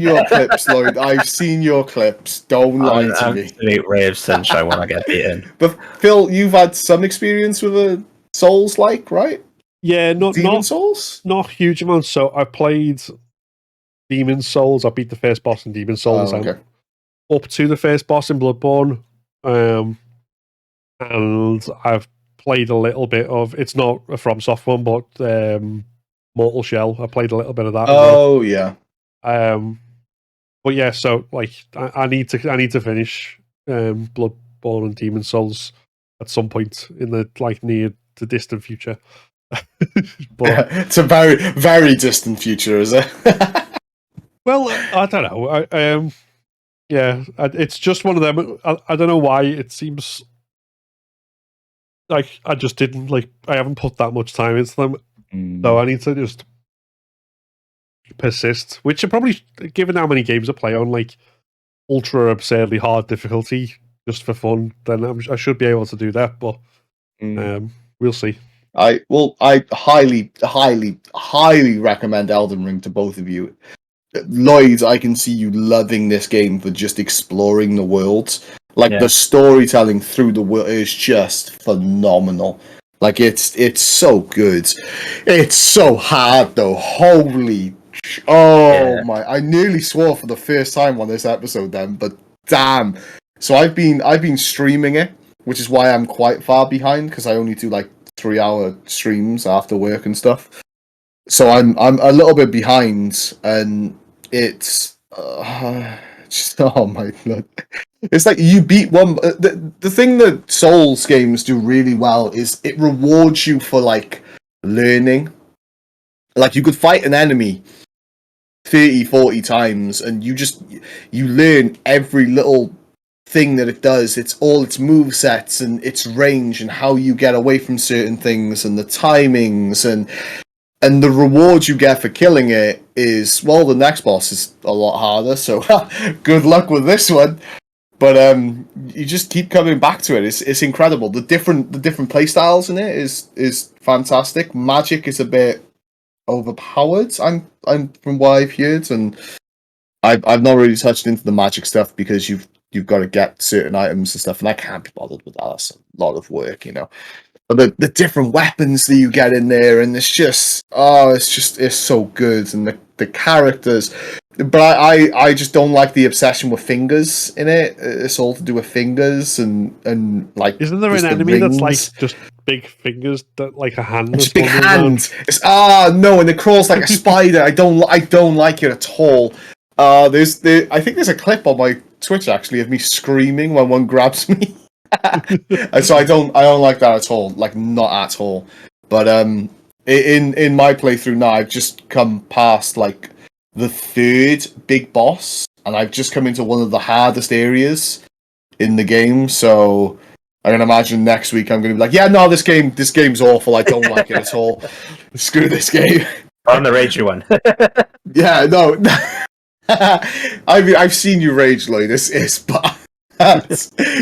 your clips, Lloyd. I've seen your clips. Don't lie to me.
Absolute ray of sunshine when I get beaten.
But Phil, you've had some experience with a Souls-like, right?
Yeah,
Demon Souls?
Not huge amounts. So I played Demon Souls. I beat the first boss in Demon Souls.
Okay.
Up to the first boss in Bloodborne. And I've played a little bit of. It's not a FromSoft one, but Mortal Shell. I played a little bit of that.
Oh yeah.
But yeah, so like I need to finish Bloodborne and Demon Souls at some point in the like near to distant future. But
it's a very, very distant future, is it?
well, I don't know. Yeah, it's just one of them. I don't know why it seems like I just didn't like. I haven't put that much time into them, so I need to just persist. Which are probably, given how many games I play on, like ultra absurdly hard difficulty, just for fun, then I should be able to do that. But we'll see.
I highly, highly, highly recommend Elden Ring to both of you. Lloyd, I can see you loving this game for just exploring the world. Like the storytelling through the world is just phenomenal. Like it's so good. It's so hard though. Holy, my! I nearly swore for the first time on this episode then, but damn. So I've been streaming it, which is why I'm quite far behind because I only do like 3-hour streams after work and stuff. So I'm a little bit behind, and it's just, oh my god! It's like you beat one. The thing that Souls games do really well is it rewards you for like learning. Like you could fight an enemy 30, 40 times, and you learn every little thing that it does. It's all its movesets and its range and how you get away from certain things and the timings and the reward you get for killing it is, well, the next boss is a lot harder, so good luck with this one. But you just keep coming back to it. It's incredible. The different playstyles in it is fantastic. Magic is a bit overpowered. I'm from what I've heard, and I've not really touched into the magic stuff because you've got to get certain items and stuff, and I can't be bothered with that. That's a lot of work, you know. But the different weapons that you get in there, and it's so good, and the characters. But I just don't like the obsession with fingers in it. It's all to do with fingers and like.
Isn't there an enemy that's like just big fingers, that like a hand?
Just big hand. It's no, and it crawls like a spider. I don't like it at all. I think there's a clip on my Twitch actually of me screaming when one grabs me. And so I don't like that at all, like not at all. But in my playthrough now, I've just come past like the third big boss, and I've just come into one of the hardest areas in the game. So I can imagine next week I'm going to be like, yeah, no, this game's awful. I don't like it at all. Screw this game.
On the rage one.
Yeah, no. I've seen you rage, Lloyd. It's bad.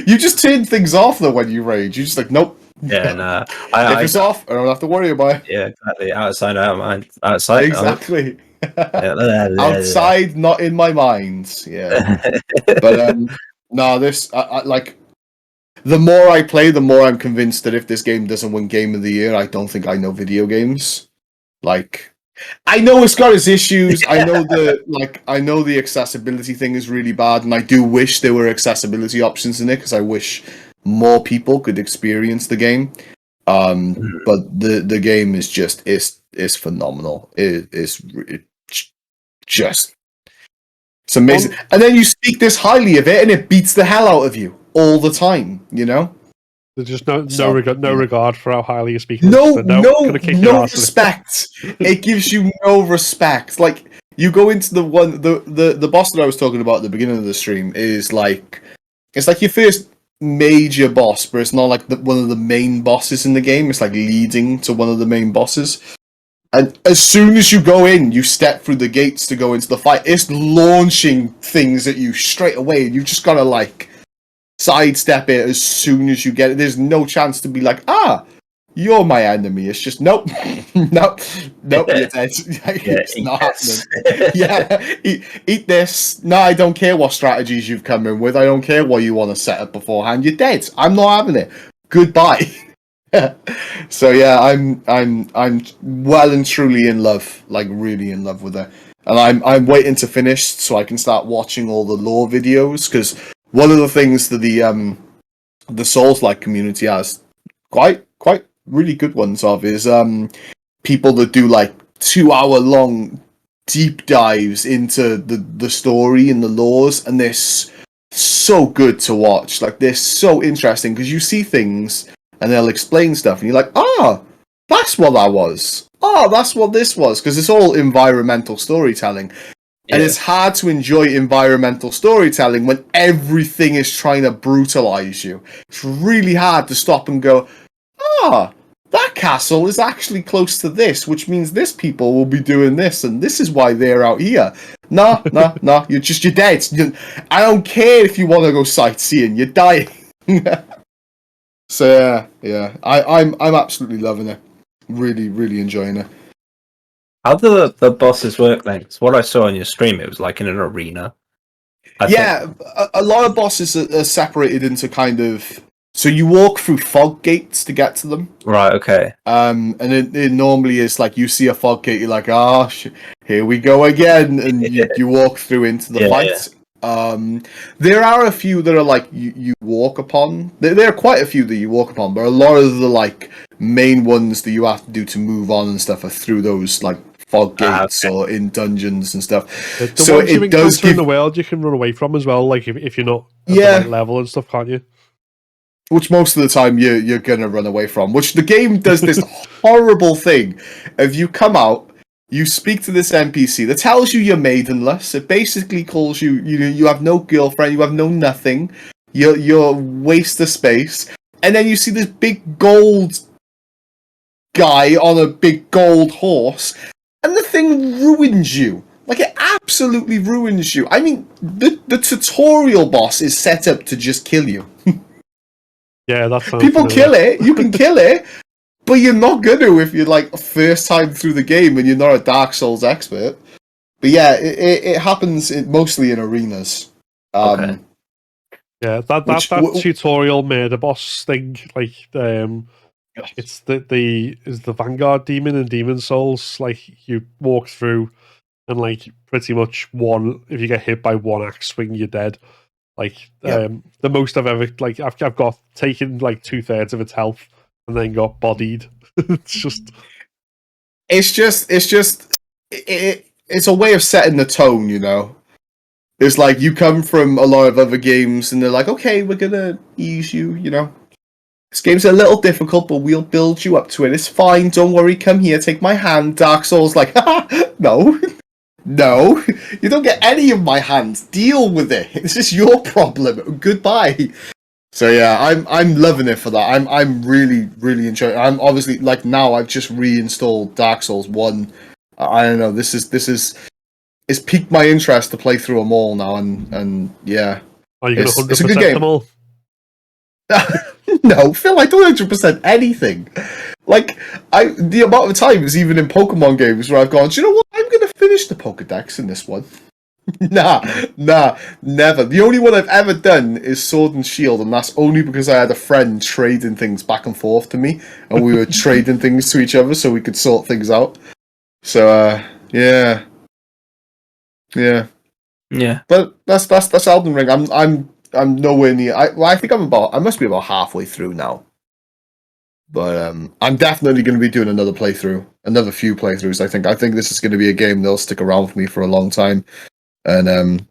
You just turn things off though when you rage. You're just like, nope.
Yeah, nah.
If it's off, I don't have to worry about it.
Yeah, exactly. Outside, out of mind. Outside,
exactly. Outside, not in my mind. Yeah. But no, this I like. The more I play, the more I'm convinced that if this game doesn't win Game of the Year, I don't think I know video games. Like, I know it's got its issues. I know the accessibility thing is really bad, and I do wish there were accessibility options in it because I wish more people could experience the game. But the game is just is phenomenal. It's amazing. And then you speak this highly of it, and it beats the hell out of you all the time. You know.
There's just no regard for how highly you speak.
No respect. It gives you no respect. Like you go into the boss that I was talking about at the beginning of the stream is like it's like your first major boss, but it's not like one of the main bosses in the game. It's like leading to one of the main bosses. And as soon as you go in, you step through the gates to go into the fight. It's launching things at you straight away, and you've just gotta like sidestep it as soon as you get it. There's no chance to be like, you're my enemy. It's just nope, nope, you're dead. It's not happening. Yeah, eat this. No, I don't care what strategies you've come in with. I don't care what you want to set up beforehand. You're dead. I'm not having it. Goodbye. So yeah, I'm well and truly in love, like really in love with it, and I'm waiting to finish so I can start watching all the lore videos because one of the things that the Souls-like community has quite quite really good ones of is people that do like 2 hour long deep dives into the story and the laws, and they're so good to watch. Like, they're so interesting because you see things and they'll explain stuff and you're like, that's what that was. That's what this was, because it's all environmental storytelling.
Yeah.
And it's hard to enjoy environmental storytelling when everything is trying to brutalize you. It's really hard to stop and go, that castle is actually close to this, which means this people will be doing this, and this is why they're out here. No, you're dead. I don't care if you want to go sightseeing, you're dying. So yeah, I'm absolutely loving it. Really, really enjoying it.
How do the bosses work then? 'Cause what I saw on your stream, it was like in an arena. I think.
A lot of bosses are separated into kind of. So you walk through fog gates to get to them.
Right. Okay.
And it normally is like you see a fog gate, you're like, here we go again, and you walk through into the fight. Yeah. There are a few that are like you walk upon. There are quite a few that you walk upon, but a lot of the like main ones that you have to do to move on and stuff are through those like fog gates or in dungeons and stuff.
The ones you encounter in the world you can run away from as well, like if you're not at the right level and stuff, can't you?
Which most of the time you're gonna run away from. Which the game does this horrible thing. If you come out, you speak to this NPC that tells you you're maidenless. It basically calls you have no girlfriend, you have no nothing. You're waste of space. And then you see this big gold guy on a big gold horse, and the thing ruins you. Like, it absolutely ruins you. I mean, the tutorial boss is set up to just kill you.
Yeah, that's
people kill it. You can kill it, but you're not gonna if you're like first time through the game and you're not a Dark Souls expert. But yeah, it happens mostly in arenas.
Okay. Yeah, that tutorial murder boss thing, like it's the Vanguard demon in Demon Souls. Like, you walk through and like pretty much if you get hit by one axe swing, you're dead. Like, the most I've ever, like, I've got taken like 2/3 of its health and then got bodied. It's
a way of setting the tone, you know. It's like you come from a lot of other games and they're like, okay, we're gonna ease you, you know. This game's a little difficult, but we'll build you up to it. It's fine, don't worry, come here, take my hand. Dark Souls like, no. No, you don't get any of my hands. Deal with it. This is your problem. Goodbye. So yeah, I'm loving it for that. I'm really, really enjoying it. I'm obviously, like, now I've just reinstalled Dark Souls 1. I don't know, this is it's piqued my interest to play through them all now, and yeah.
Are you gonna 100% them all?
No, Phil, I don't 100% anything. Like, the amount of times, even in Pokemon games, where I've gone, do you know what? I'm going to finish the Pokedex in this one. Nah, never. The only one I've ever done is Sword and Shield, and that's only because I had a friend trading things back and forth to me, and we were trading things to each other so we could sort things out. So, yeah. But that's Elden Ring. I'm nowhere near. I think I must be about halfway through now. But I'm definitely going to be doing another playthrough, another few playthroughs. I think this is going to be a game that'll stick around for me for a long time. And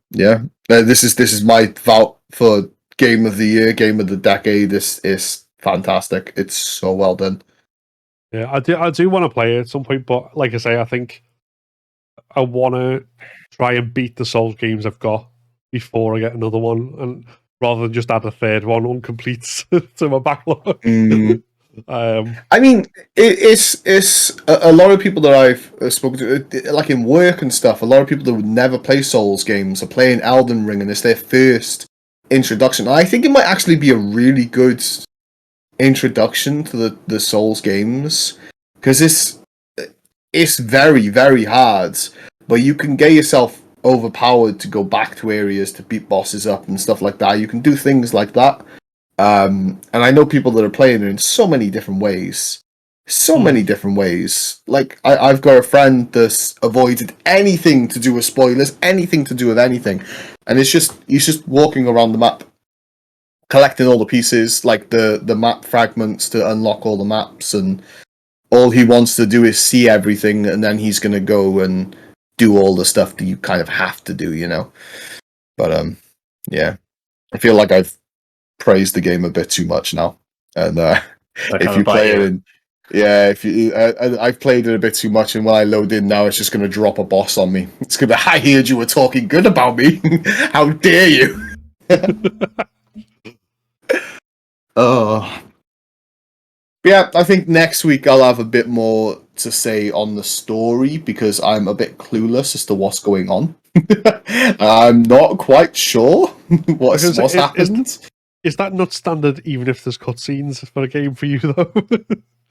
this is my vote for game of the year, game of the decade. This is fantastic. It's so well done.
Yeah, I do want to play it at some point, but like I say, I think I want to try and beat the Souls games I've got before I get another one, and rather than just add a third one incomplete to my backlog.
I mean, it's a lot of people that I've spoken to, like in work and stuff. A lot of people that would never play Souls games are playing Elden Ring, and it's their first introduction. I think it might actually be a really good introduction to the Souls games, because it's very, very hard, but you can get yourself overpowered to go back to areas to beat bosses up and stuff like that. You can do things like that. And I know people that are playing it in so many different ways. Many different ways. Like, I've got a friend that's avoided anything to do with spoilers, anything to do with anything. And he's just walking around the map, collecting all the pieces, like the map fragments to unlock all the maps, and all he wants to do is see everything, and then he's gonna go and do all the stuff that you kind of have to do, you know. But yeah, I feel like I've praised the game a bit too much now, and if you play it, if you, I've played it a bit too much, and when I load in now, it's just gonna drop a boss on me. It's gonna be, I heard you were talking good about me. How dare you? Oh. Yeah, I think next week I'll have a bit more to say on the story because I'm a bit clueless as to what's going on. I'm not quite sure what's happened.
Is that not standard even if there's cutscenes for a game for you, though?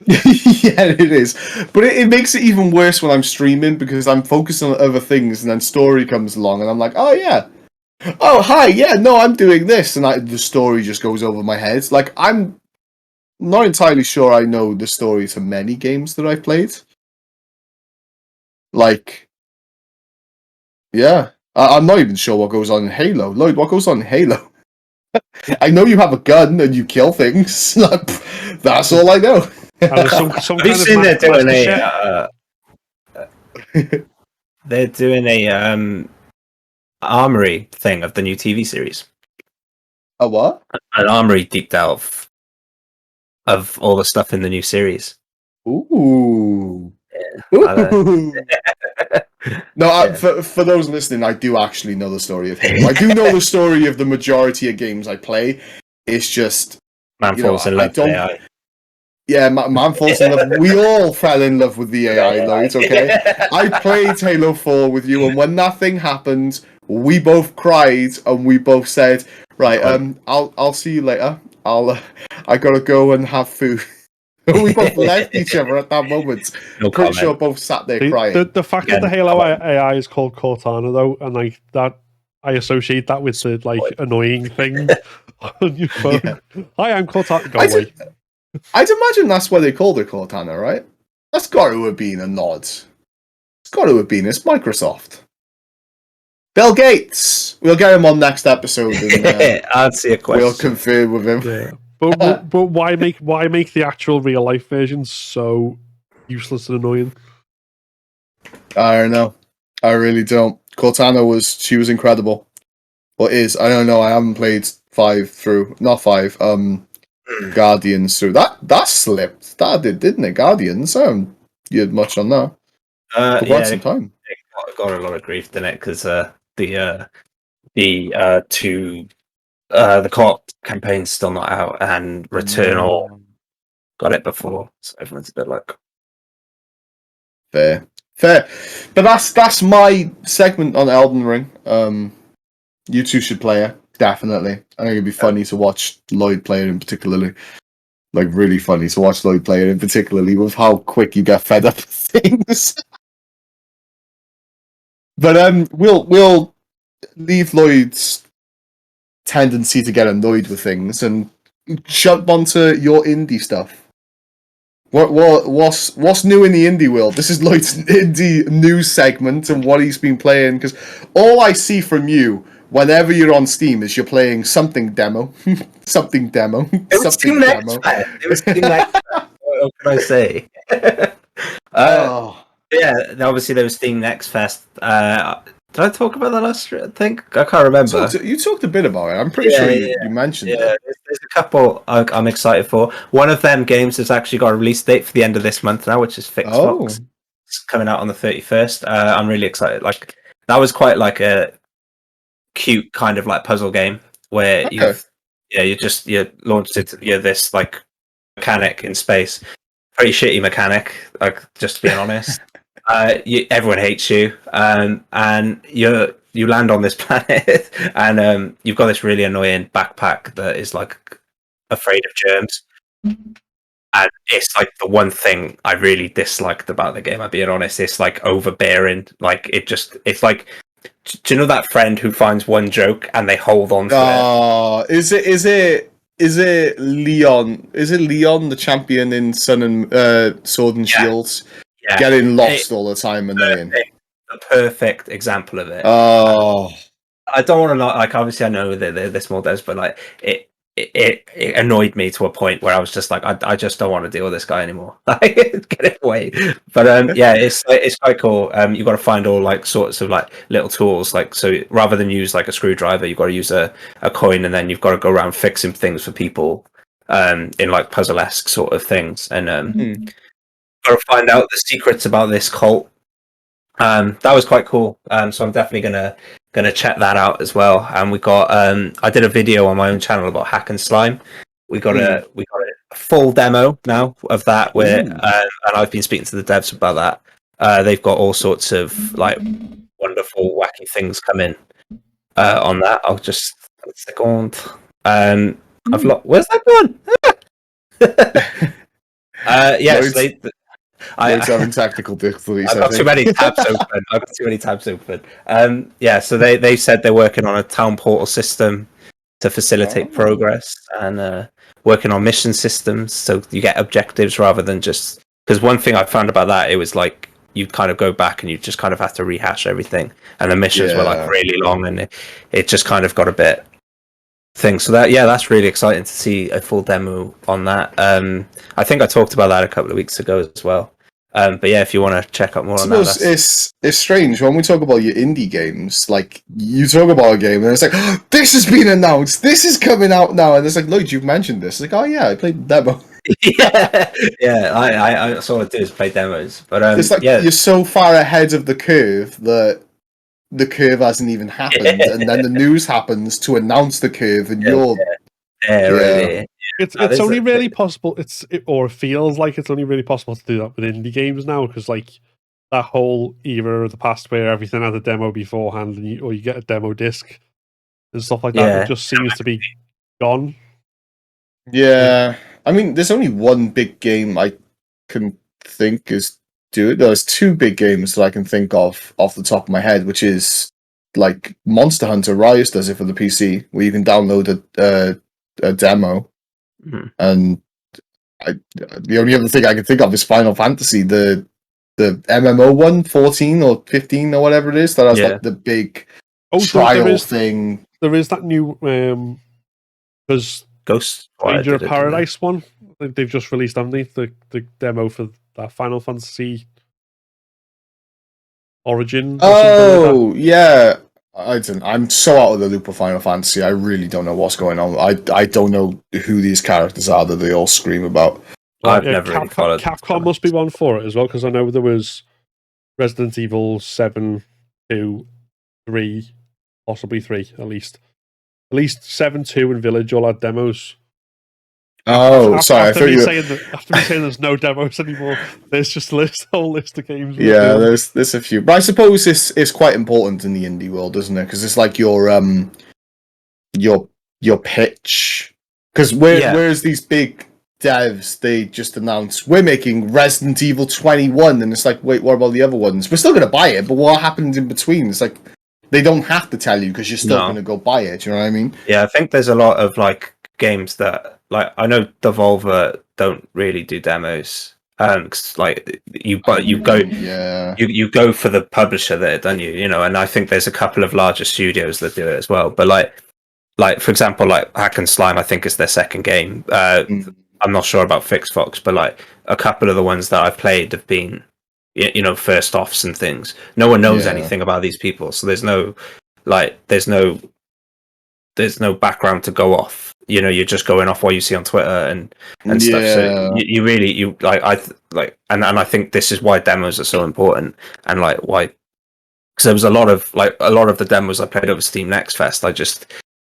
Yeah, it is. But it makes it even worse when I'm streaming because I'm focused on other things and then story comes along and I'm like, oh yeah. Oh, hi, yeah, no, I'm doing this. And the story just goes over my head. Like, I'm not entirely sure I know the story to many games that I've played. Like, yeah. I'm not even sure what goes on in Halo. Lloyd, what goes on in Halo? I know you have a gun and you kill things. That's all I know.
Have you seen they're doing a... they're doing a armory thing of the new TV series.
A what?
An armory deep delve of all the stuff in the new series.
Ooh.
Yeah.
Ooh. No, for those listening, I do actually know the story of Halo. I do know the story of the majority of games I play. It's just...
Man falls in love with AI.
Yeah, man falls in love. We all fell in love with the AI, Lloyd, okay? I played Halo 4 with you, and when that thing happened, we both cried, and we both said, right, I'll see you later. I gotta go and have food. We both left each other at that moment.
No
Pretty
comment.
sure both sat there crying.
The fact that the Halo AI is called Cortana, though, and like that, I associate that with the like annoying thing on your phone. Yeah. Hi, I'm Cortana. Go away.
I'd imagine that's why they called it Cortana, right? That's got to have been a nod. It's got to have been. It's Microsoft. Bill Gates. We'll get him on next episode. And,
I'll see a question.
We'll confirm with him.
Yeah. But why make the actual real life version so useless and annoying?
I don't know. I really don't. Cortana was incredible. Or is, I don't know. I haven't played 5 through. Not 5. Guardians through. That slipped. That did, didn't it? Guardians. You had much on that. For quite some time.
It got a lot of grief, didn't it? Because the co-op campaign's still not out, and Returnal got it before, so everyone's a bit like
fair. But that's my segment on Elden Ring. You two should play it, definitely. I think it'd be funny to watch Lloyd play it in particularly. Like, really funny to watch Lloyd play it in particularly with how quick you get fed up with things. But we'll leave Lloyd's tendency to get annoyed with things and jump onto your indie stuff. What's new in the indie world? This is Lloyd's indie news segment and what he's been playing, because all I see from you whenever you're on Steam is you're playing something demo. Something demo.
It was Steam Next. It was Steam Next. What can I say? Yeah, obviously there was Steam Next Fest. Did I talk about that last year? I think I can't remember.
You talked a bit about it. I'm pretty sure you mentioned it.
There's a couple I'm excited for. One of them games has actually got a release date for the end of this month now, which is Fixbox. It's coming out on the 31st. I'm really excited. Like, that was quite like a cute kind of like puzzle game where you launched it. This like mechanic in space. Pretty shitty mechanic, like, just being honest. Everyone hates you, and you land on this planet, and you've got this really annoying backpack that is like afraid of germs, and it's like the one thing I really disliked about the game. I'm being honest, it's like overbearing. Like, it's like, do you know that friend who finds one joke and they hold on to it? Is it Leon? Is it Leon, the champion in Sun and Sword and Shields? Yeah. Getting lost all the time, annoying. A perfect example of it.
Oh,
I don't want to like. Obviously, I know that they're small devs, but like it annoyed me to a point where I was just like, I just don't want to deal with this guy anymore. Get it away. But yeah, it's quite cool. You got to find all like sorts of like little tools. Like, so rather than use like a screwdriver, you've got to use a coin, and then you've got to go around fixing things for people in like puzzle-esque sort of things. And got to find out the secrets about this cult. That was quite cool. So I'm definitely gonna check that out as well. And we got I did a video on my own channel about Hack and Slime. We got a full demo now of that, where and I've been speaking to the devs about that. They've got all sorts of like wonderful, wacky things coming on that. I'll just a second. I've lost. Where's that gone? Yes,
Lloyd's having tactical difficulties.
I've got too many tabs open. Yeah, so they said they're working on a town portal system to facilitate progress, and working on mission systems so you get objectives rather than just, because one thing I found about that, it was like you kind of go back and you just kind of have to rehash everything, and the missions were like really long, and it just kind of got a bit thing. So that's really exciting to see a full demo on that. I think I talked about that a couple of weeks ago as well. But yeah, if you want to check out more on that,
it's strange when we talk about your indie games. Like, you talk about a game and it's like, oh, this has been announced, this is coming out now, and it's like, Lloyd, you've mentioned this. It's like, oh yeah, I played the demo.
I that's all I do is play demos. But
it's like you're so far ahead of the curve that the curve hasn't even happened, and then the news happens to announce the curve, and
really.
It's only really possible. It feels like it's only really possible to do that with indie games now, because like that whole era of the past where everything had a demo beforehand, and you get a demo disc and stuff like that, it just seems to be gone.
Yeah, I mean, there's only one big game I can think is There's two big games that I can think of off the top of my head, which is like Monster Hunter Rise does it for the PC, where you can download a demo. And the only other thing I can think of is Final Fantasy, the MMO one, 14 or 15 or whatever it is, that has like the big trial thing.
There is that new because
Ghost
Stranger of Paradise one. They've just released, haven't they, the demo for that Final Fantasy Origin.
Oh, like yeah. I'm so out of the loop of Final Fantasy. I really don't know what's going on. I don't know who these characters are that they all scream about.
I've never really followed.
Capcom must be one for it as well, because I know there was Resident Evil 7, 2, 3, possibly 3 at least. At least 7, 2, and Village all had demos.
Oh, sorry.
After me saying there's no demos anymore, there's just a whole list of games.
Yeah, there's a few, but I suppose it's quite important in the indie world, isn't it? Because it's like your pitch. Because whereas these big devs, they just announce we're making Resident Evil 21, and it's like, wait, what about the other ones? We're still gonna buy it, but what happens in between? It's like they don't have to tell you because you're still gonna go buy it. Do you know what I mean?
Yeah, I think there's a lot of like games that, like, I know Devolver don't really do demos. Cause, like you go for the publisher there, don't you? You know, and I think there's a couple of larger studios that do it as well. But like for example, like Hack and Slime, I think is their second game. I'm not sure about Fix Fox, but like a couple of the ones that I've played have been, you know, first offs and things. No one knows anything about these people, so there's no background to go off. You know, you're just going off what you see on Twitter and stuff. So I think this is why demos are so important, and like why, because there was a lot of the demos I played over Steam Next Fest. I just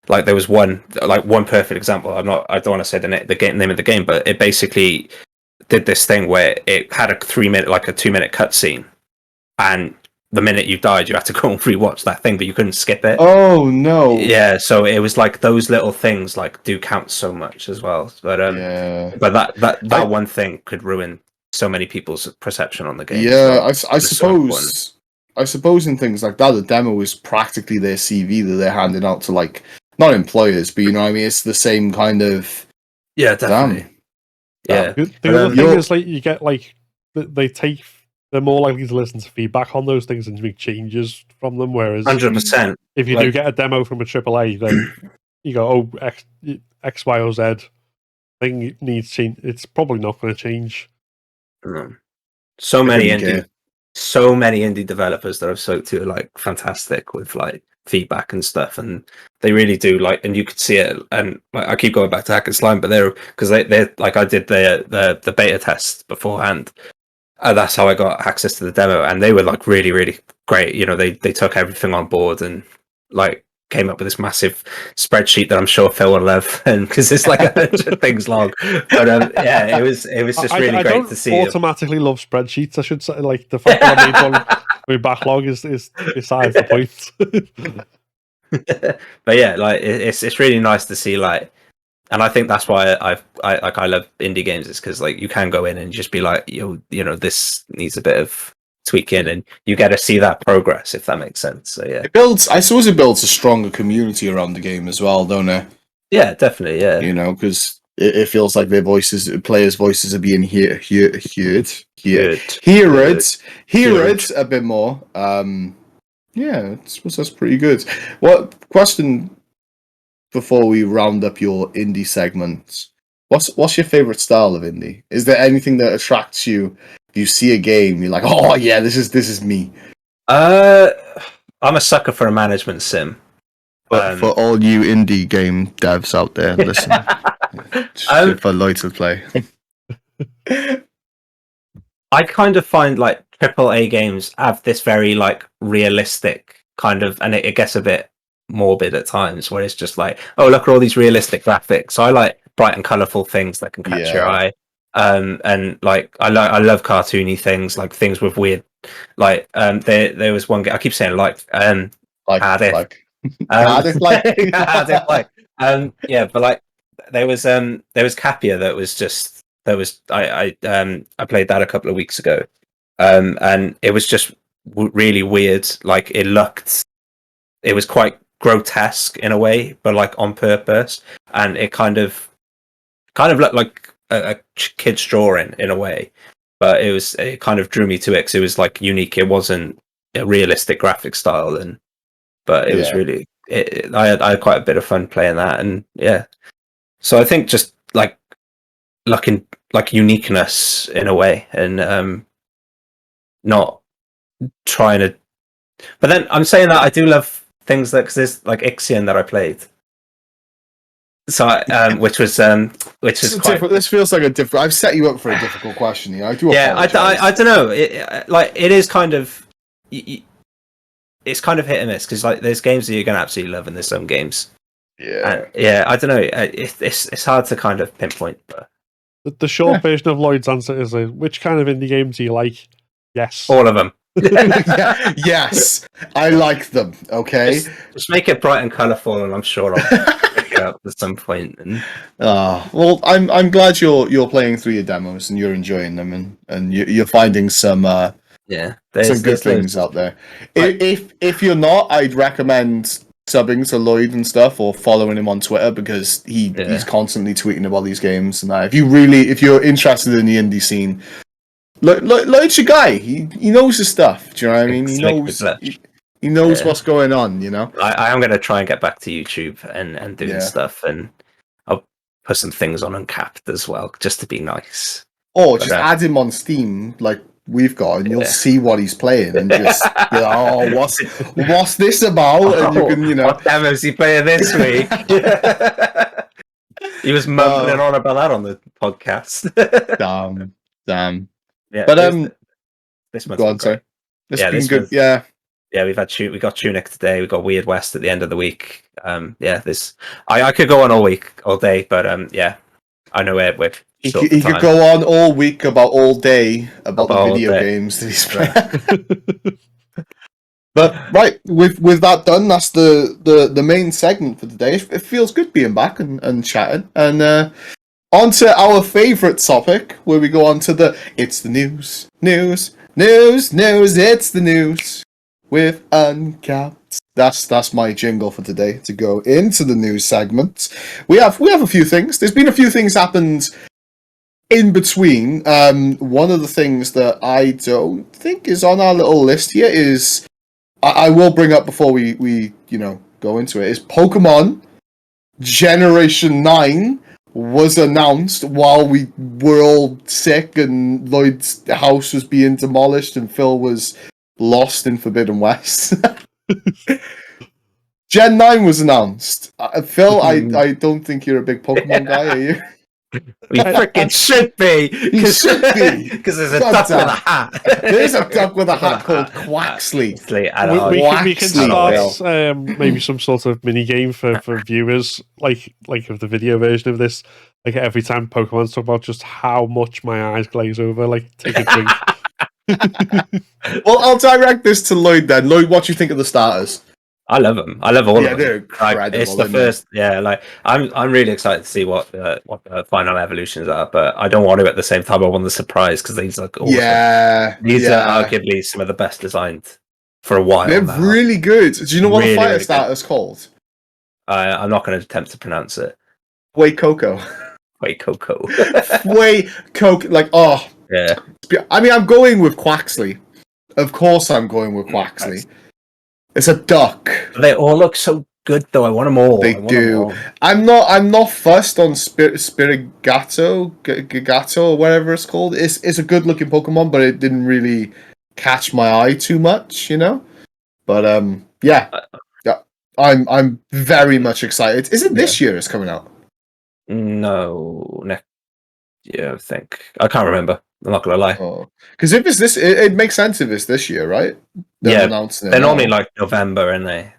like, there was one perfect example. I don't want to say the name of the game, but it basically did this thing where it had a 2-minute cutscene, and the minute you died, you had to go and rewatch that thing, but you couldn't skip it.
Oh no!
Yeah, so it was like those little things like do count so much as well. But but that one thing could ruin so many people's perception on the game.
Yeah, so I suppose in things like that, the demo is practically their CV that they're handing out to, like, not employers, but you know what I mean. It's the same kind of.
Yeah, definitely. Yeah.
The other thing is, like, you get like they're more likely to listen to feedback on those things and make changes from them. Whereas
100%.
If you do get a demo from a AAA, then you go, X, Y, or Z thing needs change. It's probably not going to change.
So many
care.
indie developers that I've spoke to are like fantastic with like feedback and stuff, and they really do like, and you could see it. And like, I keep going back to Hack and Slime, but they're like, I did the beta test beforehand. That's how I got access to the demo, and they were like really, really great. You know, they took everything on board and like came up with this massive spreadsheet that I'm sure Phil will love, and because it's like 100 things long. But yeah, it was just really great to see.
I automatically love spreadsheets. I should say, like the fact that I made one with backlog is besides the point.
But yeah, like it's really nice to see, like, and I think that's why I love indie games, is because like you can go in and just be like, you know, this needs a bit of tweaking, and you get to see that progress, if that makes sense. So yeah,
I suppose it builds a stronger community around the game as well, don't it?
Yeah, definitely. Yeah,
you know, because it feels like players' voices are being heard a bit more. Yeah, I suppose that's pretty good. What question before we round up your indie segment? What's your favorite style of indie? Is there anything that attracts you? You see a game, you're like, oh yeah, this is me.
I'm a sucker for a management sim.
But for all you indie game devs out there, listen, just for Lloyd to play.
I kind of find like AAA games have this very like realistic kind of, and it gets a bit morbid at times, where it's just like, oh, look at all these realistic graphics. So I like bright and colourful things that can catch your eye. And like I love cartoony things, like things with weird, like there was one game, I keep saying Cardiff. Yeah, but like there was Capia that was I played that a couple of weeks ago, and it was just really weird. Like it was quite grotesque in a way, but like on purpose, and it kind of looked like a kid's drawing in a way, but it kind of drew me to it because it was like unique. It wasn't a realistic graphic style, but it was really. I had quite a bit of fun playing that, and yeah. So I think just like looking like uniqueness in a way, and not trying to. But then I'm saying that I do love things that, because there's like Ixion that I played. So, which was quite.
This feels like a different. I've set you up for a difficult question here. I do.
Yeah, I don't know. It is kind of. It's kind of hit and miss, because like there's games that you're going to absolutely love, and there's some games.
Yeah.
Yeah, I don't know. It's hard to kind of pinpoint. But
the short version of Lloyd's answer is, which kind of indie games do you like? Yes,
all of them.
Yes, I like them. Okay,
just make it bright and colourful, and I'm sure I'll pick it up at some point. And
well, I'm glad you're playing through your demos and you're enjoying them, and you're finding some some good things out there. If you're not, I'd recommend subbing to Lloyd and stuff, or following him on Twitter, because he's constantly tweeting about these games. And if you're interested in the indie scene, Lloyd's your guy. He knows his stuff. Do you know what I mean? He knows what's going on. You know.
I am going to try and get back to YouTube and doing stuff, and I'll put some things on UnCapt as well, just to be nice.
Or just add him on Steam, like we've got, and you'll see what he's playing, and just what's this about? And you can,
what demos he playing this week? He was mumbling on about that on the podcast.
Damn.
Yeah,
but
this month's
go on, sorry. This has been good.
Yeah, we got Tunic today. We got W.A.S.D at the end of the week. I could go on all day, but yeah, I know we're.
He could go on all week all day about the video games that he's playing. But right, with that done, that's the main segment for today. It feels good being back and chatting, and on to our favourite topic, where we go on to it's the news, it's the news with UnCapt. That's my jingle for today, to go into the news segment. We have a few things. There's been a few things happened in between. One of the things that I don't think is on our little list here is, I will bring up before we go into it, is Pokemon Generation 9 was announced while we were all sick and Lloyd's house was being demolished and Phil was lost in Forbidden West. Gen 9 was announced. Phil, I don't think you're a big Pokemon guy, are you?
We freaking should be.
You should be.
Because there's a duck with a hat.
There's a duck with a hat called Quaxley.
We can start maybe some sort of mini game for viewers, like of the video version of this. Like every time Pokemon's talk about just how much my eyes glaze over, like take a drink.
Well, I'll direct this to Lloyd then. Lloyd, what do you think of the starters?
I love them. I love all of them.
They're incredible.
Like, it's the first. Yeah, like I'm really excited to see what the final evolutions are, but I don't want to at the same time. I want the surprise because these are awesome. These are arguably some of the best designed for a while.
They're really good. Do you know what the fire starter's called?
I'm not going to attempt to pronounce it.
Way Coco.
Way Coco.
Way Coco. Like, oh.
Yeah.
I mean, I'm going with Quaxley. Of course I'm going with Quaxley. It's a duck.
They all look so good, though. I want them all.
They do. I'm not fussed on Spirigato, or whatever it's called. It's a good looking Pokemon, but it didn't really catch my eye too much, you know. But yeah, I'm very much excited. Is it this year it's coming out?
No, next year I think. I can't remember. I'm not gonna lie.
Because if it's this, it makes sense if it's this year, right?
They're normally like November, and they.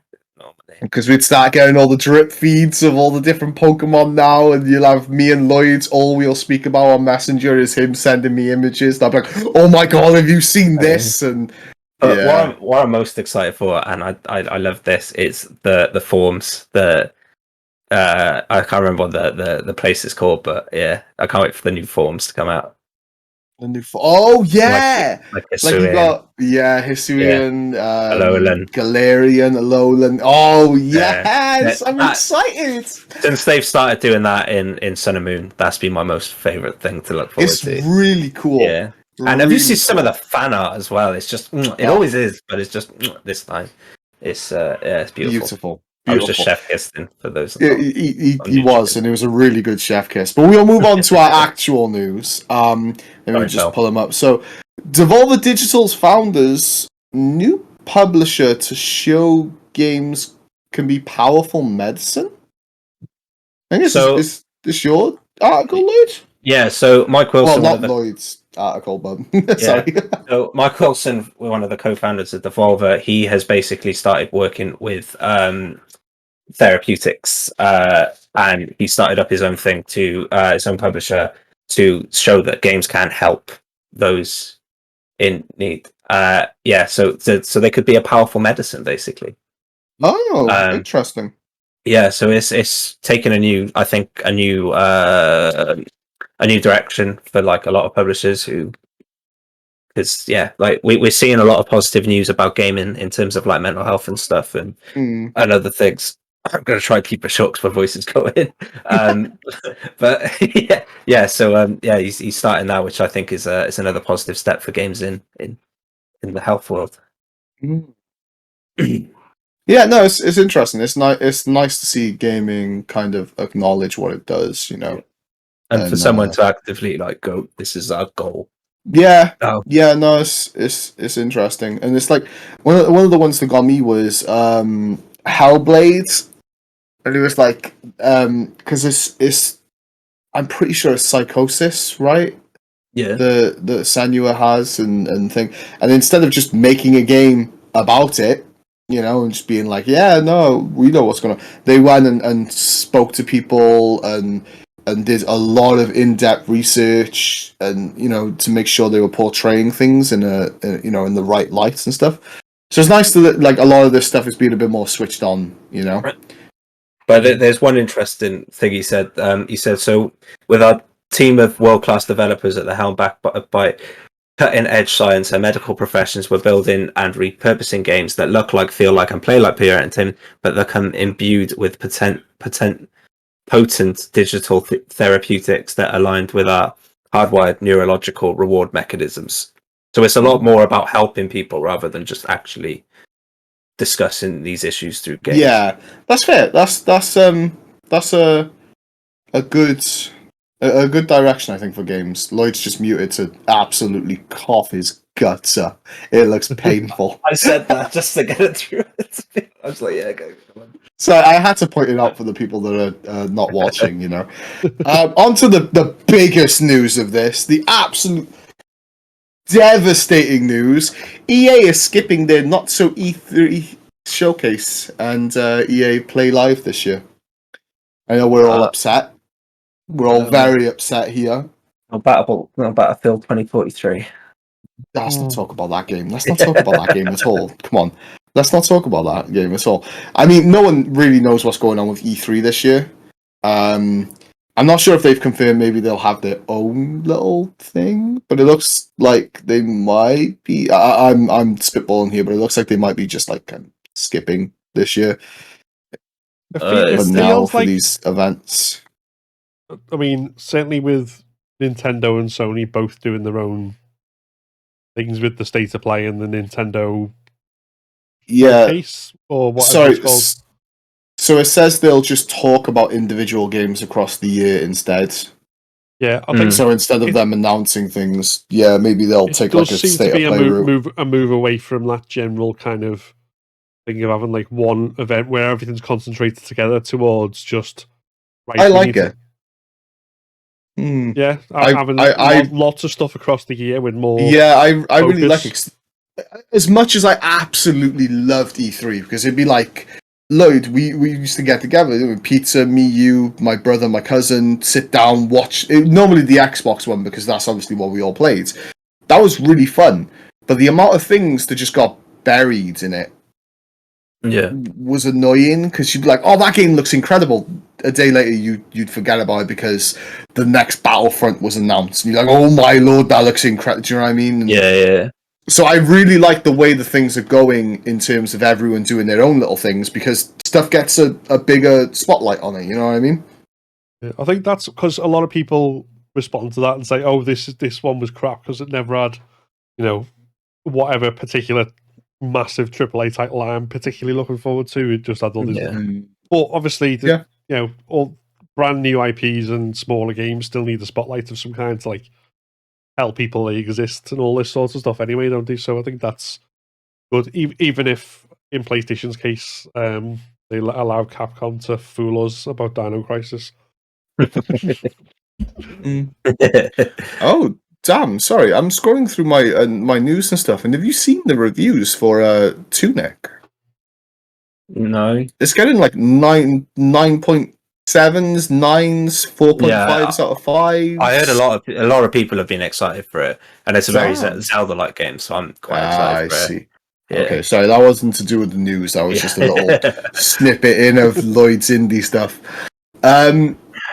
Because we'd start getting all the drip feeds of all the different Pokemon now, and you'll have me and Lloyd's. All we'll speak about on Messenger is him sending me images. And I'm like, oh my god, have you seen this? And
what I'm most excited for, and I love this, is the forms. I can't remember what the place is called, but yeah, I can't wait for the new forms to come out.
Like you got Hisuian,
Alolan,
Galarian, Alolan. Oh yes, I'm excited.
Since they've started doing that in Sun and Moon, that's been my most favorite thing to look forward to.
It's really cool.
Yeah, and have you seen some of the fan art as well? It's just it always is, but it's just this time. It's it's beautiful. I was just chef kissing for those.
He was, and it was a really good chef kiss. But we'll move on to our actual news. Let me just pull them up. So, Devolver Digital's founders, new publisher to show games can be powerful medicine. I think is this your article, Lloyd?
Yeah. So Mike Wilson.
Well, not Lloyd's article, but sorry.
So Mike Wilson, one of the co-founders of Devolver, he has basically started working with therapeutics, and he started up his own thing his own publisher to show that games can help those in need. So they could be a powerful medicine, basically.
Oh, interesting.
Yeah, so it's taken a new direction for like a lot of publishers because like we're seeing a lot of positive news about gaming in terms of like mental health and stuff and other things. I'm going to try and keep it short because my voice is going. But so he's starting now, which I think is another positive step for games in the health world.
Yeah, no, it's interesting. It's nice to see gaming kind of acknowledge what it does, you know.
And for someone to actively like go, this is our goal.
Yeah, no, it's interesting, and it's like one of the ones that got me was Hellblade. And it was like, because it's, I'm pretty sure it's psychosis, right?
Yeah.
The Sanua has and thing, and instead of just making a game about it, you know, and just being like, yeah, no, we know what's going on. They went and spoke to people and did a lot of in-depth research, and you know, to make sure they were portraying things in in the right lights and stuff. So it's nice to like a lot of this stuff is being a bit more switched on, you know.
Right. But there's one interesting thing he said. He said, so with our team of world-class developers at the helm, backed by cutting-edge science and medical professions, we're building and repurposing games that look like, feel like, and play like PR Entertainment, but that come imbued with potent digital therapeutics that are aligned with our hardwired neurological reward mechanisms. So it's a lot more about helping people rather than just actually discussing these issues through games.
Yeah, that's fair. That's that's a good direction, I think, for games. Lloyd's just muted to absolutely cough his guts up. It looks painful.
I said that just to get it through. I was like, yeah, go. Come on.
So I had to point it out for the people that are not watching, you know. On to the biggest news of this, the absolute devastating news. EA is skipping their not-so-E3 showcase and EA Play Live this year. I know we're all upset. We're all very upset here.
Not Battlefield 2043.
Let's not talk about that game. Let's not talk about that game at all. Come on. Let's not talk about that game at all. I mean, no one really knows what's going on with E3 this year. I'm not sure if they've confirmed maybe they'll have their own little thing, but it looks like they might be. I'm spitballing here, but it looks like they might be just like skipping this year.
It
now
feels
for
like
these events.
I mean, certainly with Nintendo and Sony both doing their own things with the State of Play and the Nintendo case, or whatever it's called.
So it says they'll just talk about individual games across the year instead.
Yeah, I think
so. Instead of them announcing things, maybe they'll take like a State of Play route.
A move away from that general kind of thing of having like one event where everything's concentrated together towards just. Right,
I like it.
Yeah, having lots of stuff across the year with more.
Yeah, I really like it. As much as I absolutely loved E3, because it'd be like, Lloyd, we used to get together, pizza, me, you, my brother, my cousin, sit down, watch. Normally the Xbox one, because that's obviously what we all played. That was really fun, but the amount of things that just got buried in it was annoying, because you'd be like, oh, that game looks incredible. A day later, you'd forget about it because the next Battlefront was announced. And you're like, oh my lord, that looks incredible. Do you know what I mean? And
yeah.
So I really like the way the things are going in terms of everyone doing their own little things, because stuff gets a bigger spotlight on it. You know what I mean?
Yeah, I think that's because a lot of people respond to that and say, oh, this one was crap because it never had, whatever particular massive AAA title I'm particularly looking forward to. It just had all these. But obviously, all brand new IPs and smaller games still need the spotlight of some kind to like tell people they exist and all this sort of stuff anyway, don't they? So I think that's good. Even if in PlayStation's case, they allow Capcom to fool us about Dino Crisis.
Oh, damn! Sorry, I'm scrolling through my news and stuff. And have you seen the reviews for Tunic?
No,
it's getting like 9.7s, 9s, 4.5s out of 5.
I heard a lot of people have been excited for it, and it's a very Zelda-like game, so I'm quite excited for it.
Yeah. Okay, sorry, that wasn't to do with the news. That was just a little snippet in of Lloyd's indie stuff.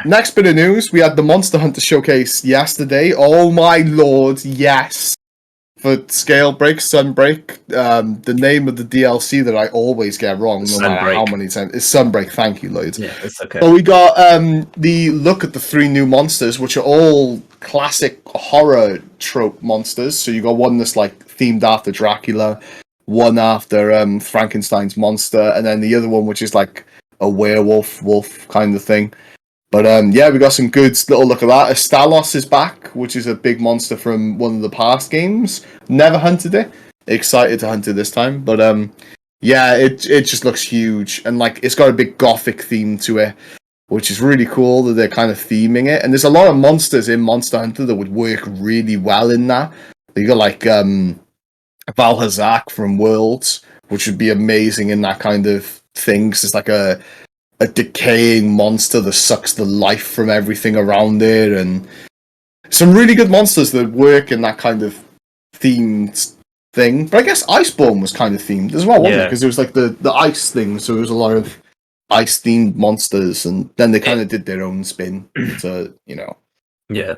Next bit of news, we had the Monster Hunter Showcase yesterday. Oh my lord, yes! For Scalebreak, Sunbreak, the name of the DLC that I always get wrong, no matter how many times, is Sunbreak. Thank you, Lloyd.
Yeah, it's okay.
So we got the look at the 3 new monsters, which are all classic horror trope monsters. So you got one that's like themed after Dracula, one after Frankenstein's monster, and then the other one which is like a wolf kind of thing. But we got some good little look at that. Stalos is back, which is a big monster from one of the past games. Never hunted it. Excited to hunt it this time. But it just looks huge. And like it's got a big gothic theme to it, which is really cool that they're kind of theming it. And there's a lot of monsters in Monster Hunter that would work really well in that. You got like Valhazak from Worlds, which would be amazing in that kind of thing. 'Cause it's like a decaying monster that sucks the life from everything around it, and some really good monsters that work in that kind of themed thing. But I guess Iceborne was kind of themed as well, wasn't it? Because it was like the ice thing, so there was a lot of ice themed monsters, and then they kind of did their own spin to,
Yeah,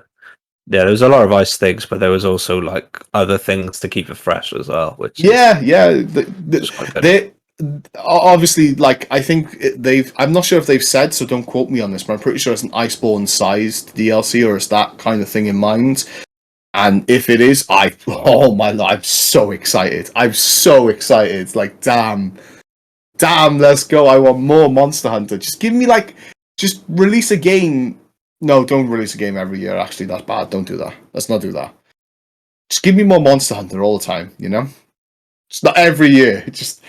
there was a lot of ice things, but there was also like other things to keep it fresh as well. Which
obviously, like I think I'm not sure if they've said, so don't quote me on this, but I'm pretty sure it's an Iceborne sized DLC, or it's that kind of thing in mind. And if it is, oh my lord, I'm so excited. Like, damn, let's go. I want more Monster Hunter. Just give me just release a game. No, don't release a game every year. Actually, that's bad. Don't do that. Let's not do that. Just give me more Monster Hunter all the time. You know, it's not every year. Just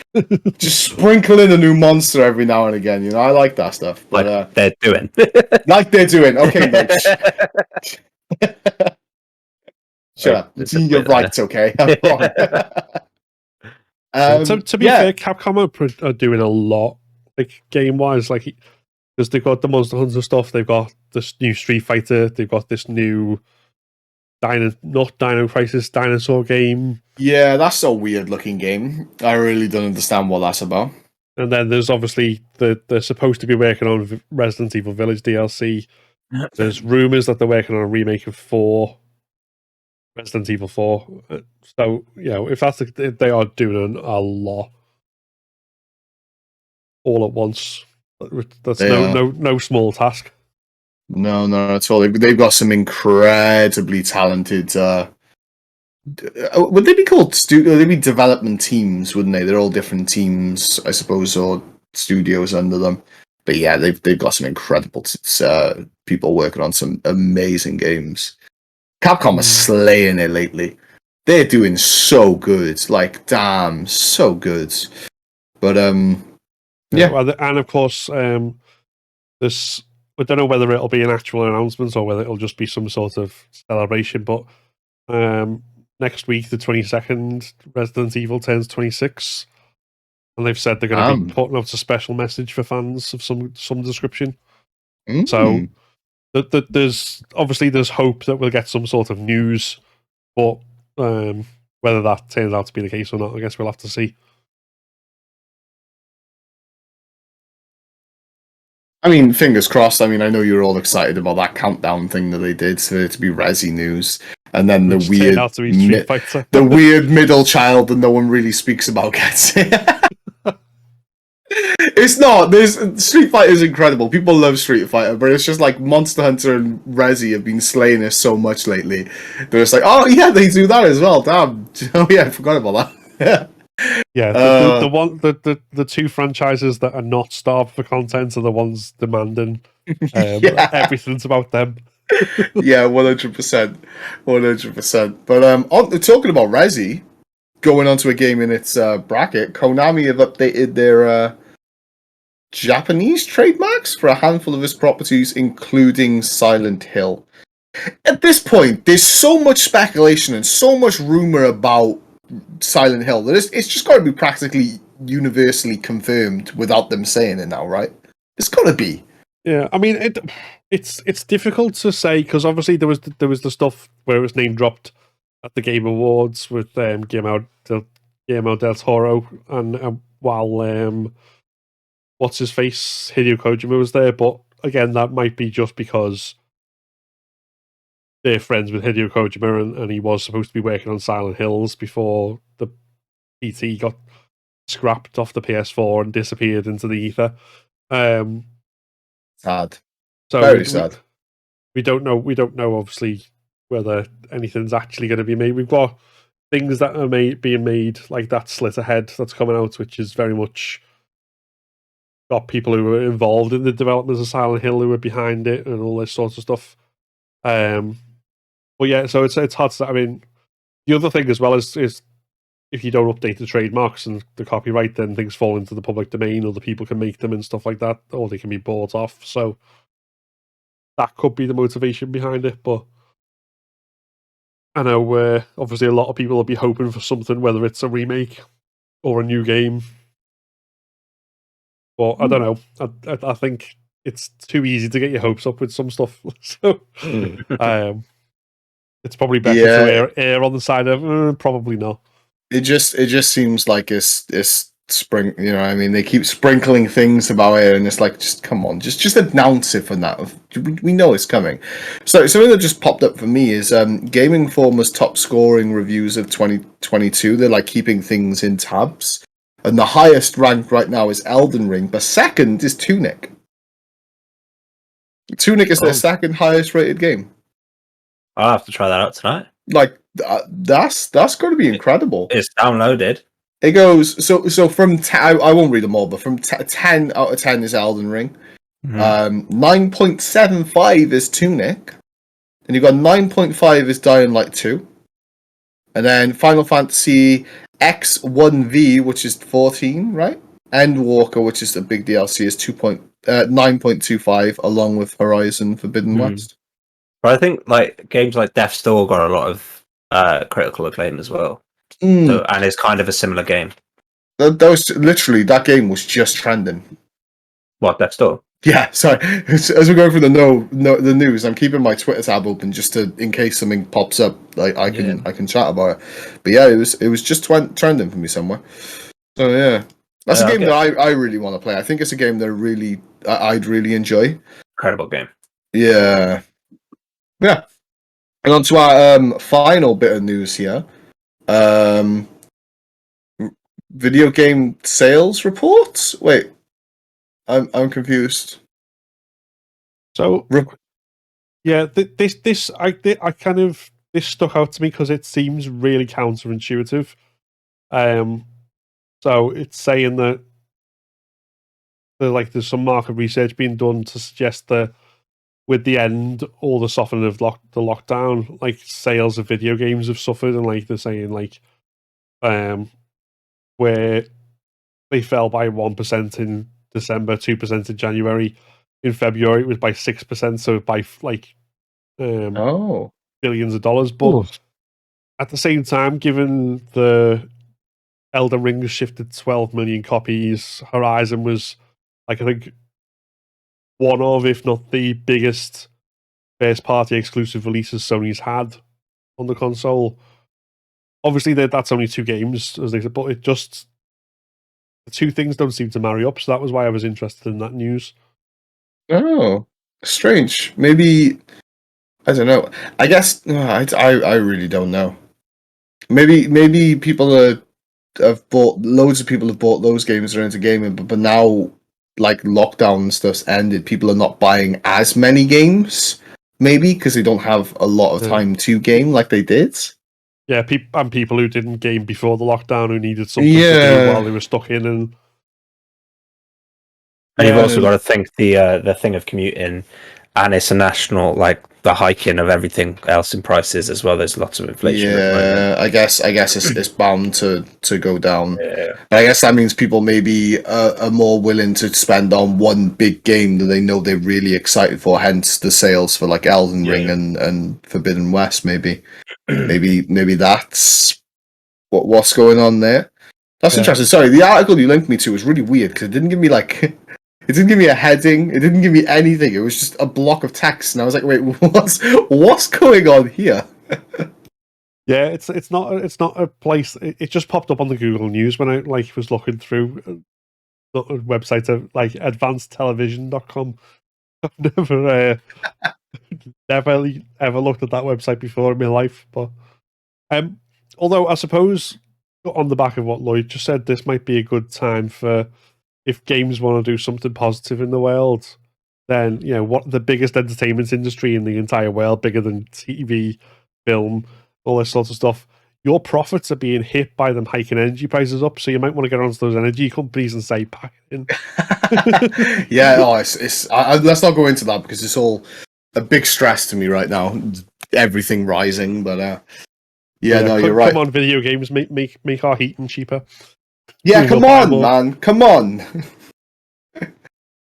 sprinkle in a new monster every now and again. You know, I like that stuff. But
like they're doing.
like they're doing. Okay, mate. Shut up. You're right. Okay, I'm wrong.
To be fair, Capcom are doing a lot, like game wise, like because they've got the Monster Hunter stuff, they've got this new Street Fighter, they've got this new not Dino Crisis dinosaur game.
Yeah, that's a weird looking game. I really don't understand what that's about.
And then there's obviously they're supposed to be working on Resident Evil Village DLC. There's rumors that they're working on a remake of 4. Resident Evil 4. So, if that's they are doing a lot all at once. That's no small task.
No, at all. They've got some incredibly talented. Would they be called studio? They'd be development teams, wouldn't they? They're all different teams, I suppose, or studios under them. But yeah, they've got some incredible people working on some amazing games. Capcom are slaying it lately. They're doing so good, like damn, so good. But yeah,
and of course, this. I don't know whether it'll be an actual announcement or whether it'll just be some sort of celebration. But next week, the 22nd, Resident Evil turns 26, and they've said they're going to be putting out a special message for fans of some description. So there's hope that we'll get some sort of news, but whether that turns out to be the case or not, I guess we'll have to see.
I mean, fingers crossed. I mean, I know you're all excited about that countdown thing that they did for it to be Resi news, and then the weird middle child that no one really speaks about gets it. It's not. Street Fighter is incredible. People love Street Fighter, but it's just like Monster Hunter and Resi have been slaying us so much lately. They're just like, oh yeah, they do that as well. Damn. Oh yeah, I forgot about that.
Yeah, the two franchises that are not starved for content are the ones demanding everything's about them.
Yeah, 100%, 100%. But talking about Resi, going on to a game in its bracket, Konami have updated their Japanese trademarks for a handful of its properties, including Silent Hill. At this point, there's so much speculation and so much rumor about Silent Hill that it's just got to be practically universally confirmed without them saying it now, right? It's got to be.
Yeah, I mean it's difficult to say because obviously there was the stuff where it was name dropped at the Game Awards with Guillermo del Toro and while what's his face Hideo Kojima was there, but again that might be just because they're friends with Hideo Kojima, and he was supposed to be working on Silent Hills before the PT got scrapped off the PS4 and disappeared into the ether.
Sad.
So
very sad.
We don't know. We don't know, obviously, whether anything's actually going to be made. We've got things that are being made, like that Slit Ahead that's coming out, which is very much got people who were involved in the development of Silent Hill who were behind it and all this sort of stuff. But yeah, so it's hard to. I mean, the other thing as well is if you don't update the trademarks and the copyright, then things fall into the public domain, other people can make them and stuff like that, or they can be bought off. So that could be the motivation behind it. But I know obviously a lot of people will be hoping for something, whether it's a remake or a new game. But I don't know. I think it's too easy to get your hopes up with some stuff. So it's probably better to err on the side of probably not.
It just seems like it's spring. You know, I mean, they keep sprinkling things about it, and it's like, just come on, just announce it for now. We know it's coming. So something that just popped up for me is Game Informer's top scoring reviews of 2022. They're like keeping things in tabs, and the highest ranked right now is Elden Ring, but second is Tunic. Tunic is their second highest rated game.
I'll have to try that out tonight.
Like that's going to be incredible.
It's downloaded.
It goes so from I won't read them all, but from 10 out of 10 is Elden Ring,
Mhm.
9.75 is Tunic. And you've got 9.5 is Dying Light 2. And then Final Fantasy X1V, which is 14, right? Endwalker, which is a big DLC, is 9.25, along with Horizon Forbidden West.
But I think like games like Death's Door got a lot of critical acclaim as well. So, and it's kind of a similar game.
That game was just trending.
What, Death's Door?
Yeah, sorry. As we're going through the news, I'm keeping my Twitter tab open just to, in case something pops up, like I can chat about it. But yeah, it was just trending for me somewhere. So yeah, that's a game that I really want to play. I think it's a game that I'd really enjoy.
Incredible game.
Yeah. And on to our final bit of news here. Video game sales reports. Wait, I'm confused.
So yeah, this stuck out to me because it seems really counterintuitive. So it's saying that there's some market research being done to suggest that with the end, all the softening of the lockdown, like sales of video games have suffered, and like they're saying where they fell by 1% in December, 2% in January. In February, it was by 6%, so by billions of dollars. But at the same time, given the Elden Ring was shifted 12 million copies, Horizon was, I think, one of, if not the biggest first-party exclusive releases Sony's had on the console. Obviously, that's only 2 games, as they said, but the 2 things don't seem to marry up, so that was why I was interested in that news.
Oh, strange. Maybe, I don't know. I guess I really don't know. Maybe people loads of people have bought those games that are into gaming, but now, like, lockdown and stuff's ended, people are not buying as many games, maybe because they don't have a lot of time to game like they did.
Yeah, people who didn't game before the lockdown, who needed something to do while they were stuck in, and
you've also got to think the thing of commuting, and it's a national, like the hiking of everything else in prices as well. There's lots of inflation.
Yeah, I guess it's bound to go down.
Yeah.
But I guess that means people maybe are more willing to spend on one big game that they know they're really excited for. Hence the sales for like Elden Ring and Forbidden West. Maybe that's what's going on there. That's interesting. Sorry, the article you linked me to was really weird because it didn't give me it didn't give me a heading. It didn't give me anything. It was just a block of text, and I was like, "Wait, what's going on here?"
Yeah, it's not a place. It just popped up on the Google News when I was looking through the website of advancedtelevision.com. I've never ever looked at that website before in my life, but although I suppose on the back of what Lloyd just said, this might be a good time for, if games want to do something positive in the world, then what the biggest entertainment industry in the entire world, bigger than TV, film, all this sort of stuff. Your profits are being hit by them hiking energy prices up, so you might want to get onto those energy companies and say, pack it in.
Let's not go into that because it's all a big stress to me right now. Everything rising, but you're right.
Come on, video games, make our heating cheaper.
Yeah, come on, man, come on.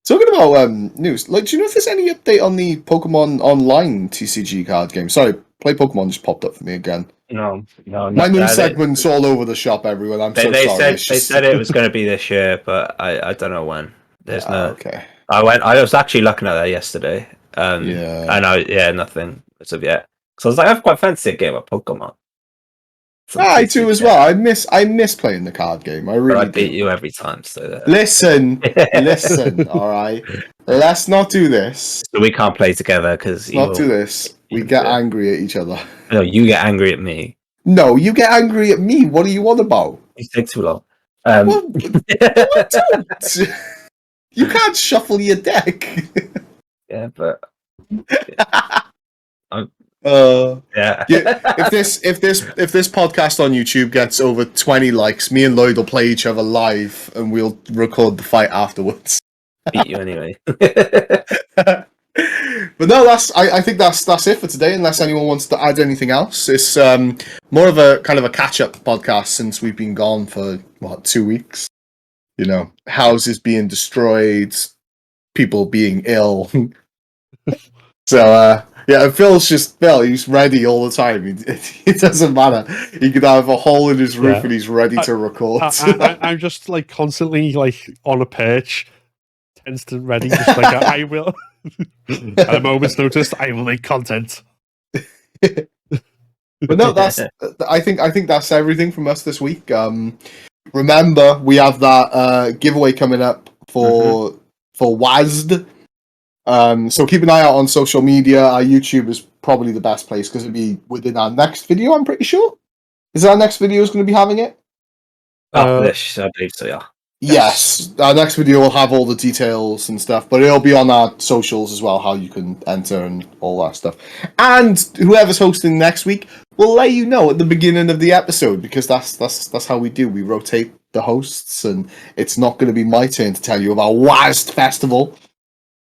Talking about news, do you know if there's any update on the Pokemon Online TCG card game? Sorry, Play Pokemon just popped up for me again.
No.
My news segment's all over the shop, everyone. I'm so
sorry.
They
said it was going to be this year, but I don't know when. There's no.
Okay.
I was actually looking at that yesterday. And nothing as of yet. So I was like, I've quite fancied a game of Pokemon.
I too as well. I miss playing the card game. I really
beat you every time. So
listen. All right, let's not do this.
So we can't play together because
not do this. We get angry at each other.
No, you get angry at me.
No, you get angry at me. What are you on about?
You take too long.
Well, don't. You can't shuffle your deck.
Yeah, but.
If this podcast on YouTube gets over 20 likes, me and Lloyd will play each other live and we'll record the fight afterwards.
beat you anyway.
But no, I think that's it for today. Unless anyone wants to add anything else, it's more of a kind of a catch up podcast since we've been gone for 2 weeks. You know, houses being destroyed, people being ill. So yeah, Phil. He's ready all the time. It doesn't matter. He could have a hole in his roof and he's ready to record.
I'm just like constantly like on a perch, instant ready. Just like I will. At a moment's notice, I will make content.
But no, I think that's everything from us this week. Remember, we have that giveaway coming up for W.A.S.D. So keep an eye out on social media. Our YouTube is probably the best place because it'll be within our next video. I'm pretty sure. Is our next video is going to be having it?
After this, I believe so. Yeah.
Yes, our next video will have all the details and stuff, but it'll be on our socials as well, how you can enter and all that stuff. And whoever's hosting next week, we'll let you know at the beginning of the episode because that's how we do. We rotate the hosts, and it's not going to be my turn to tell you about W.A.S.D Festival.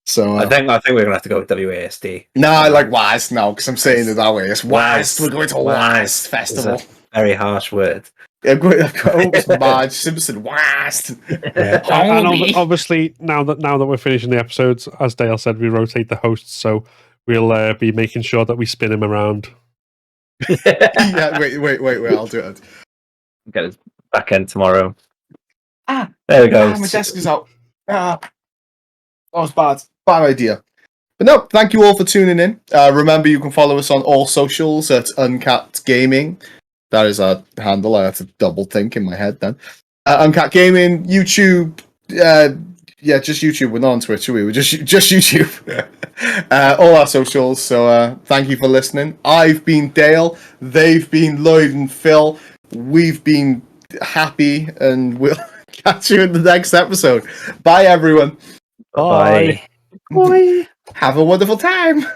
So
I think we're gonna have to go with W.A.S.D.
No, I like W.A.S.D now because I'm saying it that way. It's W.A.S.D. We're going to W.A.S.D Festival.
It's a very harsh word.
I've got Marge Simpson W.A.S.D.
And obviously now that we're finishing the episodes, as Dale said, we rotate the hosts, so we'll be making sure that we spin him around.
Yeah, wait, I'll do it.
Get his back end tomorrow.
There we go. My desk is out. That was bad idea. But no, thank you all for tuning in. Remember, you can follow us on all socials at UnCapt Gaming. That is our handle. I had to double think in my head then. UnCapt Gaming, YouTube. Just YouTube. We're not on Twitch, we're just YouTube. All our socials. So thank you for listening. I've been Dale. They've been Lloyd and Phil. We've been happy, and we'll catch you in the next episode. Bye, everyone.
Bye.
Bye.
Have a wonderful time.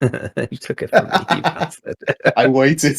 You took it from me, you bastard.
I waited.